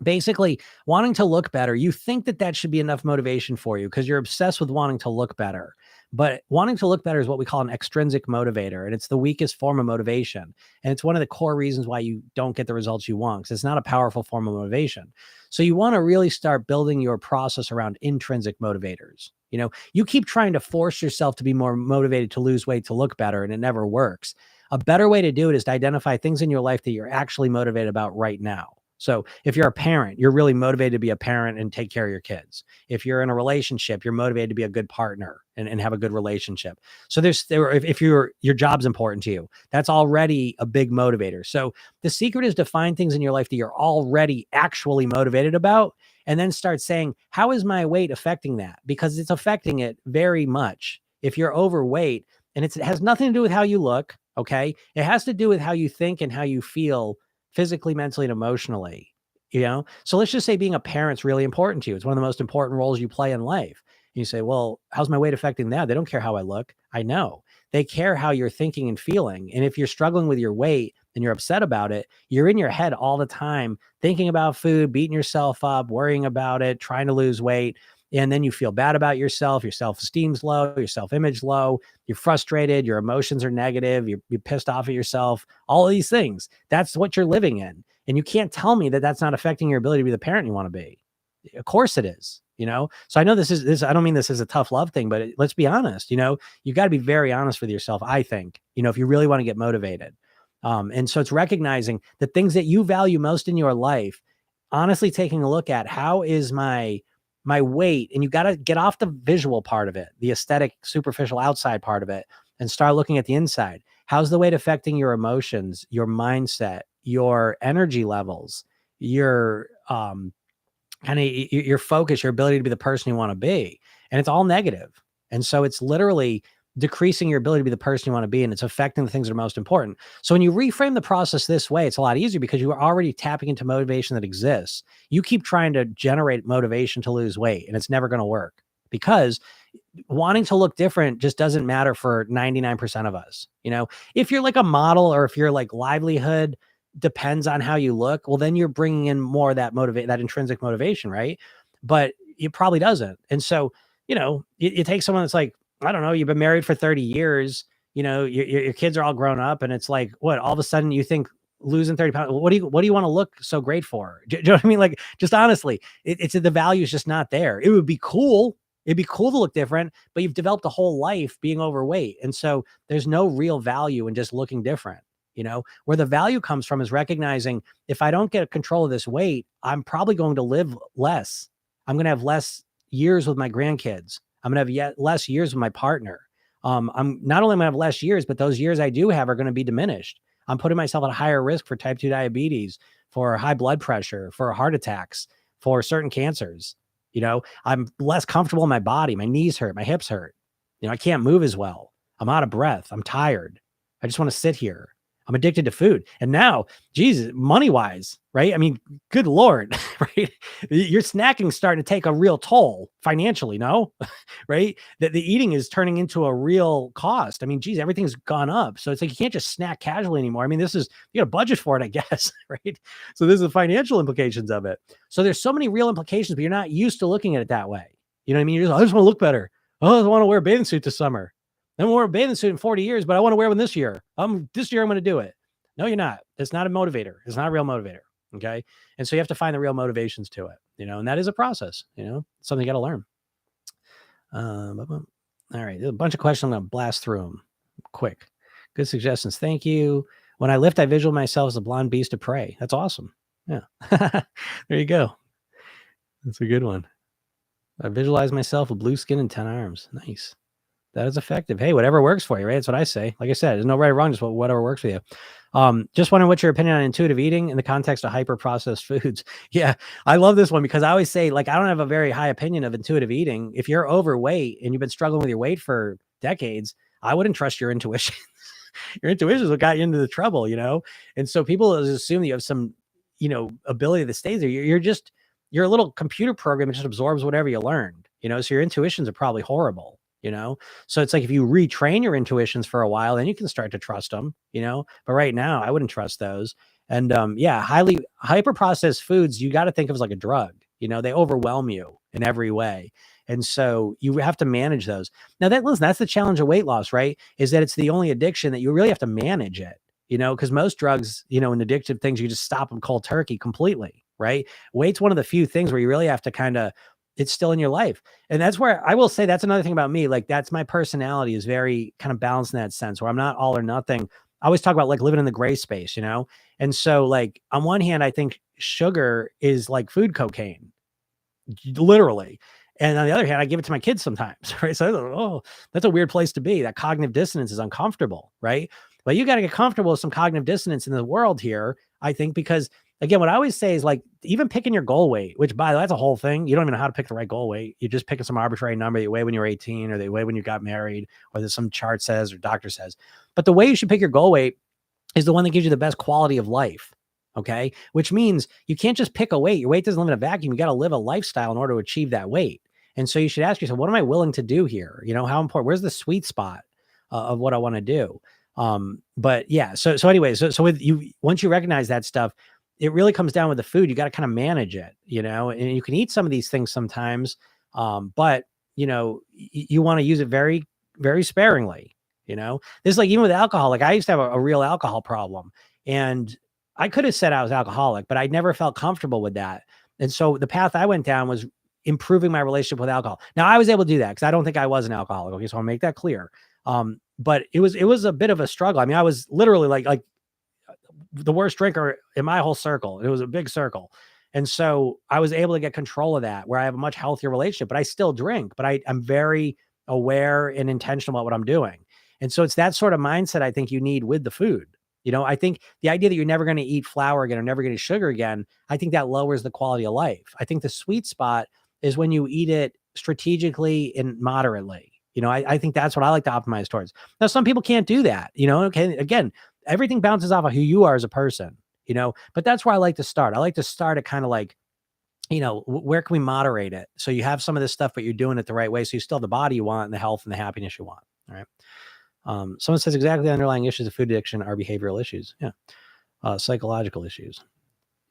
basically wanting to look better, you think that should be enough motivation for you because you're obsessed with wanting to look better. But wanting to look better is what we call an extrinsic motivator. And it's the weakest form of motivation. And it's one of the core reasons why you don't get the results you want, because it's not a powerful form of motivation. So you want to really start building your process around intrinsic motivators. You keep trying to force yourself to be more motivated to lose weight, to look better, and it never works. A better way to do it is to identify things in your life that you're actually motivated about right now. So if you're a parent, you're really motivated to be a parent and take care of your kids. If you're in a relationship, you're motivated to be a good partner and have a good relationship. So if your job's important to you, that's already a big motivator. So the secret is to find things in your life that you're already actually motivated about, and then start saying, how is my weight affecting that? Because it's affecting it very much. If you're overweight, and it has nothing to do with how you look, okay? It has to do with how you think and how you feel physically, mentally, and emotionally. So let's just say being a parent's really important to you. It's one of the most important roles you play in life. And you say, well, how's my weight affecting that? They don't care how I look. I know. They care how you're thinking and feeling. And if you're struggling with your weight and you're upset about it, you're in your head all the time, thinking about food, beating yourself up, worrying about it, trying to lose weight. And then you feel bad about yourself. Your self-esteem's low, your self-image low, you're frustrated, your emotions are negative, you're pissed off at yourself, all of these things. That's what you're living in. And you can't tell me that that's not affecting your ability to be the parent you want to be. Of course it is, So I know I don't mean this as a tough love thing, but let's be honest, you got to be very honest with yourself. I think, if you really want to get motivated. And so it's recognizing the things that you value most in your life, honestly taking a look at how is my weight, and you got to get off the visual part of it, the aesthetic, superficial outside part of it, and start looking at the inside. How's the weight affecting your emotions, your mindset, your energy levels, your your focus, your ability to be the person you want to be? And it's all negative. And so it's literally decreasing your ability to be the person you want to be, and it's affecting the things that are most important. So when you reframe the process this way, it's a lot easier because you are already tapping into motivation that exists. You keep trying to generate motivation to lose weight, and it's never going to work, because wanting to look different just doesn't matter for 99% of us. If you're like a model, or if your like livelihood depends on how you look, well, then you're bringing in more of that that intrinsic motivation, right? But it probably doesn't. And so, you take someone that's like, I don't know, you've been married for 30 years, your kids are all grown up, and it's like, what, all of a sudden you think losing 30 pounds, what do you want to look so great for? Do you know what I mean? Like, just honestly, it's the value is just not there. It would be cool. It'd be cool to look different, but you've developed a whole life being overweight. And so there's no real value in just looking different. Where the value comes from is recognizing, if I don't get control of this weight, I'm probably going to live less. I'm going to have less years with my grandkids. I'm going to have yet less years with my partner. I'm not only going to have less years, but those years I do have are going to be diminished. I'm putting myself at a higher risk for type 2 diabetes, for high blood pressure, for heart attacks, for certain cancers. I'm less comfortable in my body. My knees hurt, my hips hurt. I can't move as well. I'm out of breath. I'm tired. I just want to sit here. I'm addicted to food. And now, Jesus, money-wise, right? I mean, good Lord, right? Your snacking's starting to take a real toll financially, no? Right? That the eating is turning into a real cost. I mean, geez, everything's gone up. So it's like, you can't just snack casually anymore. I mean, you got a budget for it, I guess, right? So this is the financial implications of it. So there's so many real implications, but you're not used to looking at it that way. You know what I mean? I just want to look better. Oh, I want to wear a bathing suit this summer. I haven't worn a bathing suit in 40 years, but I want to wear one this year. This year I'm going to do it. No, you're not. It's not a motivator. It's not a real motivator. Okay. And so you have to find the real motivations to it, and that is a process, something you got to learn. All right. There's a bunch of questions. I'm going to blast through them quick. Good suggestions. Thank you. When I lift, I visualize myself as a blonde beast of prey. That's awesome. Yeah. There you go. That's a good one. I visualize myself with blue skin and 10 arms. Nice. That is effective. Hey, whatever works for you, right? That's what I say. Like I said, there's no right or wrong, just whatever works for you. Just wondering what your opinion on intuitive eating in the context of hyper processed foods. Yeah, I love this one because I always say, like, I don't have a very high opinion of intuitive eating. If you're overweight and you've been struggling with your weight for decades, I wouldn't trust your intuition. Your intuition is what got you into the trouble, And so people assume that you have some, ability that stays there. You're a little computer program that just absorbs whatever you learned, So your intuitions are probably horrible. So it's like, if you retrain your intuitions for a while, then you can start to trust them, but right now I wouldn't trust those. And highly hyper processed foods, you got to think of as like a drug, they overwhelm you in every way. And so you have to manage those. Now that's the challenge of weight loss, right? Is that it's the only addiction that you really have to manage it, because most drugs, and addictive things, you just stop them cold turkey completely, right? Weight's one of the few things where you really have to kind of it's still in your life. And that's where I will say that's another thing about me. Like that's my personality is very kind of balanced in that sense where I'm not all or nothing. I always talk about like living in the gray space, you know? And so like on one hand, I think sugar is like food cocaine, literally. And on the other hand, I give it to my kids sometimes, right? So, oh, that's a weird place to be. That cognitive dissonance is uncomfortable, right? But you got to get comfortable with some cognitive dissonance in the world here, I think, because again, what I always say is like even picking your goal weight, which by the way, that's a whole thing. You don't even know how to pick the right goal weight. You're just picking some arbitrary number that you weigh when you're 18 or they weigh when you got married or that some chart says or doctor says. But the way you should pick your goal weight is the one that gives you the best quality of life. Okay. Which means you can't just pick a weight. Your weight doesn't live in a vacuum. You got to live a lifestyle in order to achieve that weight. And so you should ask yourself, what am I willing to do here? You know, how important, where's the sweet spot of what I want to do? But yeah, so anyway, so with you, once you recognize that stuff, it really comes down with the food. You got to kind of manage it, you know, and you can eat some of these things sometimes. But you know, you want to use it very, very sparingly. You know, this is like even with alcohol, like I used to have a real alcohol problem and I could have said I was alcoholic, but I never felt comfortable with that. And so the path I went down was improving my relationship with alcohol. Now I was able to do that because I don't think I was an alcoholic. Okay. So I'll make that clear. But it was a bit of a struggle. I mean, I was literally like the worst drinker in my whole circle. It was a big circle. And so I was able to get control of that where I have a much healthier relationship, but I still drink, but I'm very aware and intentional about what I'm doing. And so it's that sort of mindset I think you need with the food. You know, I think the idea that you're never going to eat flour again or never going to sugar again, I think that lowers the quality of life. I think the sweet spot is when you eat it strategically and moderately. You know, I think that's what I like to optimize towards. Now, some people can't do that. You know, okay, again, everything bounces off of who you are as a person, you know, but that's where I like to start. I like to start at kind of like, you know, where can we moderate it? So you have some of this stuff, but you're doing it the right way. So you still have the body you want and the health and the happiness you want. All right. Someone says exactly the underlying issues of food addiction are behavioral issues. Yeah. Psychological issues.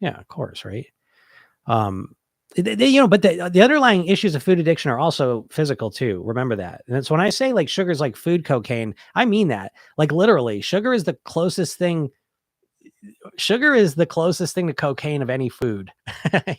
Yeah, of course. Right. You know, but the underlying issues of food addiction are also physical too. Remember that. And it's when I say like sugar is like food cocaine, I mean that like literally sugar is the closest thing. Sugar is the closest thing to cocaine of any food,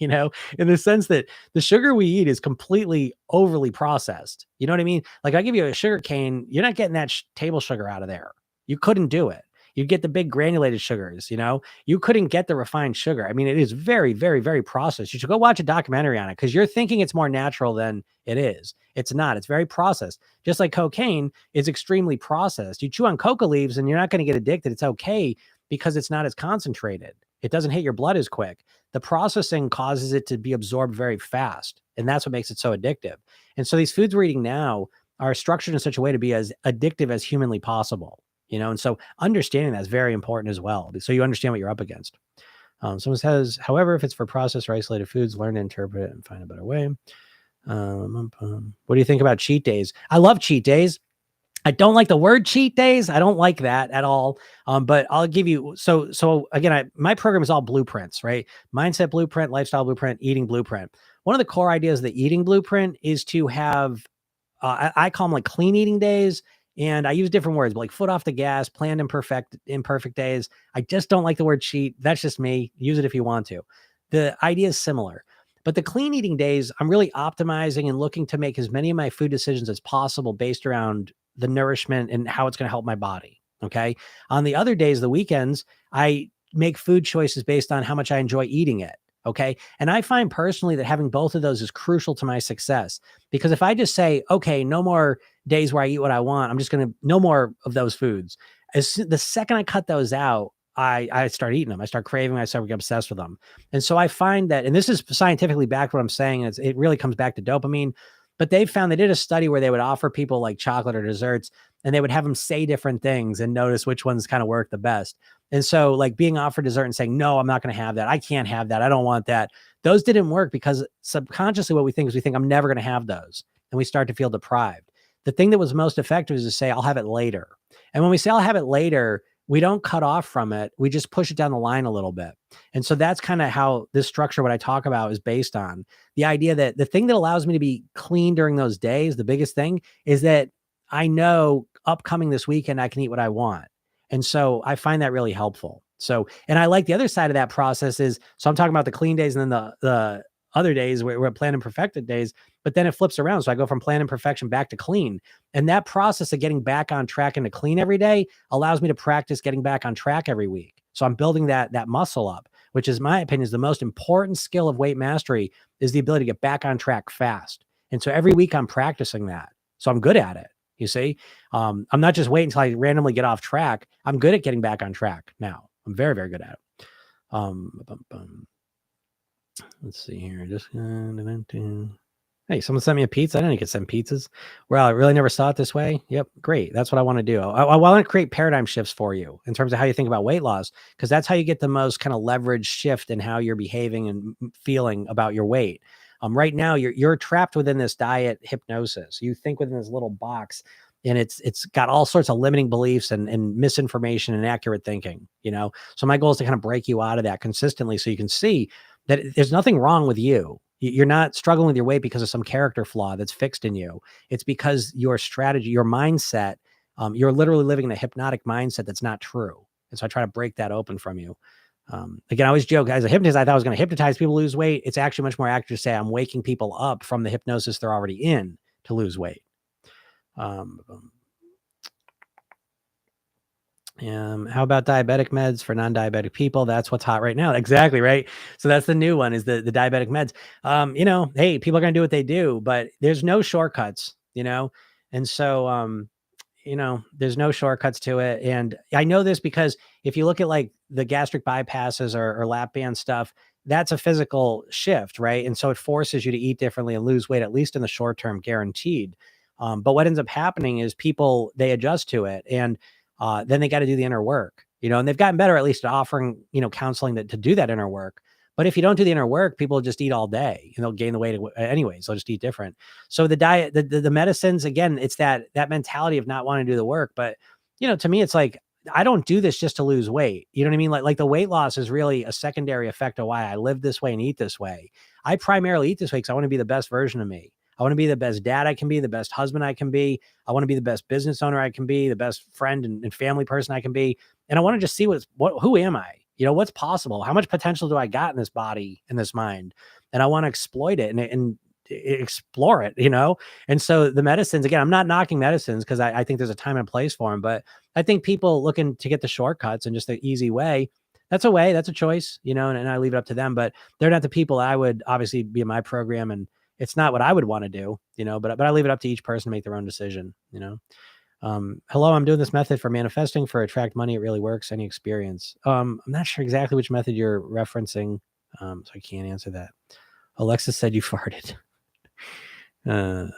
you know, in the sense that the sugar we eat is completely overly processed. You know what I mean? Like I give you a sugar cane, you're not getting that table sugar out of there. You couldn't do it. You get the big granulated sugars, you know, you couldn't get the refined sugar. I mean, it is very, very, very processed. You should go watch a documentary on it because you're thinking it's more natural than it is. It's not. It's very processed. Just like cocaine is extremely processed. You chew on coca leaves and you're not going to get addicted. It's okay because it's not as concentrated. It doesn't hit your blood as quick. The processing causes it to be absorbed very fast. And that's what makes it so addictive. And so these foods we're eating now are structured in such a way to be as addictive as humanly possible. You know, and so understanding that is very important as well. So you understand what you're up against. Someone says, however, if it's for processed or isolated foods, learn to interpret it and find a better way. What do you think about cheat days? I love cheat days. I don't like the word cheat days. I don't like that at all. But I'll give you, so again, my program is all blueprints, right? Mindset blueprint, lifestyle blueprint, eating blueprint. One of the core ideas of the eating blueprint is to have, I call them like clean eating days. And I use different words, but like foot off the gas, planned imperfect days. I just don't like the word cheat. That's just me. Use it if you want to. The idea is similar. But the clean eating days, I'm really optimizing and looking to make as many of my food decisions as possible based around the nourishment and how it's going to help my body. Okay. On the other days, the weekends, I make food choices based on how much I enjoy eating it. Okay. And I find personally that having both of those is crucial to my success because if I just say, okay, no more days where I eat what I want, I'm just going to, no more of those foods. The second I cut those out, I start eating them. I start craving. I start getting obsessed with them. And so I find that, and this is scientifically backed what I'm saying, it really comes back to dopamine, but they found they did a study where they would offer people like chocolate or desserts and they would have them say different things and notice which ones kind of work the best. And so like being offered dessert and saying, no, I'm not going to have that. I can't have that. I don't want that. Those didn't work because subconsciously what we think is I'm never going to have those. And we start to feel deprived. The thing that was most effective is to say, I'll have it later. And when we say I'll have it later, we don't cut off from it. We just push it down the line a little bit. And so that's kind of how this structure, what I talk about, is based on the idea that the thing that allows me to be clean during those days, the biggest thing is that I know upcoming this weekend, I can eat what I want. And so I find that really helpful. So, and I like the other side of that process is, so I'm talking about the clean days and then the other days where we're planned and perfected days, but then it flips around. So I go from planned and perfection back to clean. And that process of getting back on track and to clean every day allows me to practice getting back on track every week. So I'm building that muscle up, which is my opinion is the most important skill of weight mastery is the ability to get back on track fast. And so every week I'm practicing that. So I'm good at it. You see, I'm not just waiting until I randomly get off track. I'm good at getting back on track now. I'm very, very good at it. Let's see here. Just hey, someone sent me a pizza. I didn't get sent pizzas. Well, I really never saw it this way. Yep, great. That's what I want to do. I want to create paradigm shifts for you in terms of how you think about weight loss, because that's how you get the most kind of leverage shift in how you're behaving and feeling about your weight. Right now, you're trapped within this diet hypnosis. You think within this little box, and it's got all sorts of limiting beliefs and misinformation and inaccurate thinking. So my goal is to kind of break you out of that consistently, so you can see that there's nothing wrong with you. You're not struggling with your weight because of some character flaw that's fixed in you. It's because your strategy, your mindset, you're literally living in a hypnotic mindset that's not true. And so I try to break that open from you. Again, I always joke, as a hypnotist, I thought I was going to hypnotize people to lose weight. It's actually much more accurate to say I'm waking people up from the hypnosis they're already in to lose weight. How about diabetic meds for non-diabetic people? That's what's hot right now. Exactly. Right. So that's the new one is the diabetic meds. Hey, people are going to do what they do, but there's no shortcuts, And so, there's no shortcuts to it. And I know this because if you look at like the gastric bypasses or lap band stuff, that's a physical shift, right? And so it forces you to eat differently and lose weight, at least in the short term, guaranteed. But what ends up happening is people, they adjust to it. And then they got to do the inner work, and they've gotten better at least at offering, counseling to do that inner work. But if you don't do the inner work, people just eat all day and they'll gain the weight anyways. They'll just eat different. So the diet, the medicines, again, it's that mentality of not wanting to do the work. But, to me, it's like, I don't do this just to lose weight. You know what I mean? Like the weight loss is really a secondary effect of why I live this way and eat this way. I primarily eat this way because I want to be the best version of me. I want to be the best dad I can be, the best husband I can be. I want to be the best business owner I can be, the best friend and family person I can be. And I want to just see who am I? What's possible? How much potential do I got in this body, in this mind? And I want to exploit it and explore it, And so the medicines, again, I'm not knocking medicines because I think there's a time and place for them, but I think people looking to get the shortcuts and just the easy way, that's a choice, and I leave it up to them, but they're not the people I would obviously be in my program. And it's not what I would want to do, but I leave it up to each person to make their own decision, Hello, I'm doing this method for manifesting for attract money. It really works. Any experience? I'm not sure exactly which method you're referencing. So I can't answer that. Alexa said you farted. Oh,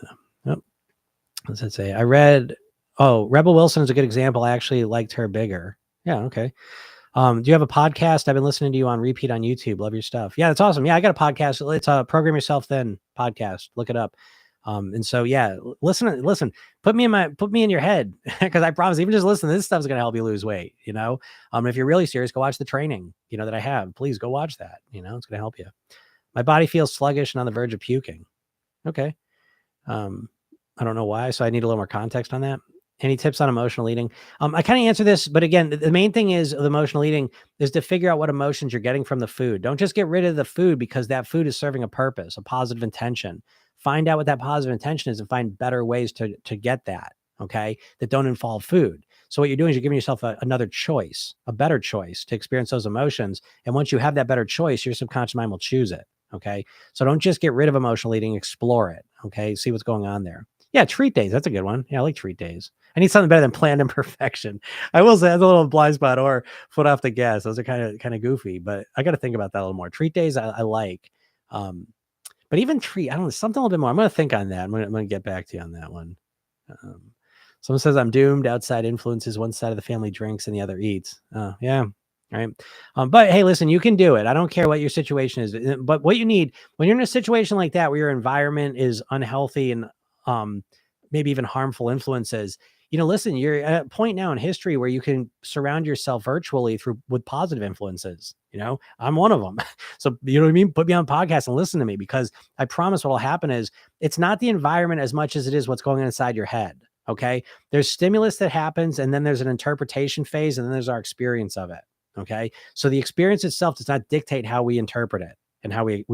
what's that say? I read, Rebel Wilson is a good example. I actually liked her bigger. Yeah. Okay. Do you have a podcast? I've been listening to you on repeat on YouTube. Love your stuff. Yeah, that's awesome. Yeah, I got a podcast. It's a Program Yourself Thin podcast. Look it up. And so, yeah, listen, put me in your head because I promise even just listen to this stuff is going to help you lose weight. If you're really serious, go watch the training, that I have. Please go watch that. It's going to help you. My body feels sluggish and on the verge of puking. Okay. I don't know why. So I need a little more context on that. Any tips on emotional eating? I kind of answer this, but again, the main thing is the emotional eating is to figure out what emotions you're getting from the food. Don't just get rid of the food because that food is serving a purpose, a positive intention. Find out what that positive intention is and find better ways to get that, okay, that don't involve food. So what you're doing is you're giving yourself another choice, a better choice to experience those emotions. And once you have that better choice, your subconscious mind will choose it, okay? So don't just get rid of emotional eating, explore it, okay? See what's going on there. Yeah, treat days. That's a good one. Yeah, I like treat days. I need something better than planned imperfection. I will say that's a little blind spot or foot off the gas. Those are kind of goofy, but I got to think about that a little more. Treat days I like. But even treat, I don't know, something a little bit more. I'm going to think on that. I'm going to get back to you on that one. Someone says I'm doomed. Outside influences. One side of the family drinks and the other eats. Yeah. All right. But hey, listen, you can do it. I don't care what your situation is, but what you need when you're in a situation like that, where your environment is unhealthy and maybe even harmful influences, listen, you're at a point now in history where you can surround yourself virtually with positive influences. I'm one of them. So, you know what I mean? Put me on podcast and listen to me, because I promise what'll happen is it's not the environment as much as it is what's going on inside your head. Okay. There's stimulus that happens, and then there's an interpretation phase, and then there's our experience of it. Okay. So the experience itself does not dictate how we interpret it and how we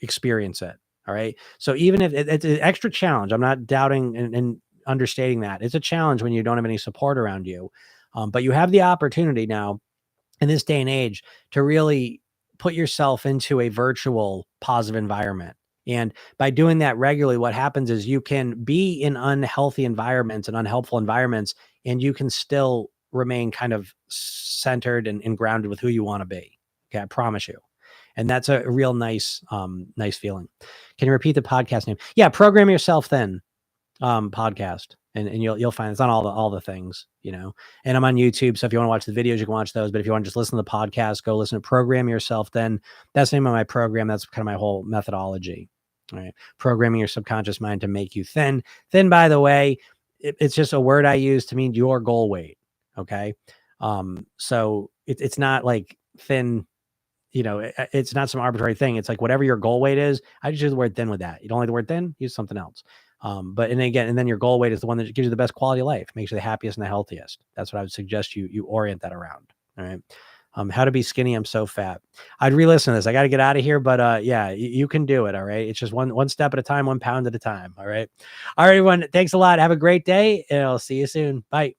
experience it. All right. So even if it's an extra challenge, I'm not doubting and understating that it's a challenge when you don't have any support around you. But you have the opportunity now in this day and age to really put yourself into a virtual positive environment. And by doing that regularly, what happens is you can be in unhealthy environments and unhelpful environments, and you can still remain kind of centered and grounded with who you want to be. Okay. I promise you. And that's a real nice feeling. Can you repeat the podcast name? Yeah. Program Yourself Thin podcast. And you'll find it's on all the things, and I'm on YouTube. So if you want to watch the videos, you can watch those. But if you want to just listen to the podcast, go listen to Program Yourself Thin. That's the name of my program. That's kind of my whole methodology. All right. Programming your subconscious mind to make you thin. Thin, by the way, it's just a word I use to mean your goal weight. Okay. So it's not like thin, it's not some arbitrary thing. It's like whatever your goal weight is. I just use the word thin with that. You don't like the word thin, use something else. And then your goal weight is the one that gives you the best quality of life, makes you the happiest and the healthiest. That's what I would suggest you orient that around. All right. How to be skinny. I'm so fat. I'd re-listen to this. I got to get out of here, but yeah, you can do it. All right. It's just one step at a time, 1 pound at a time. All right. All right, everyone. Thanks a lot. Have a great day, and I'll see you soon. Bye.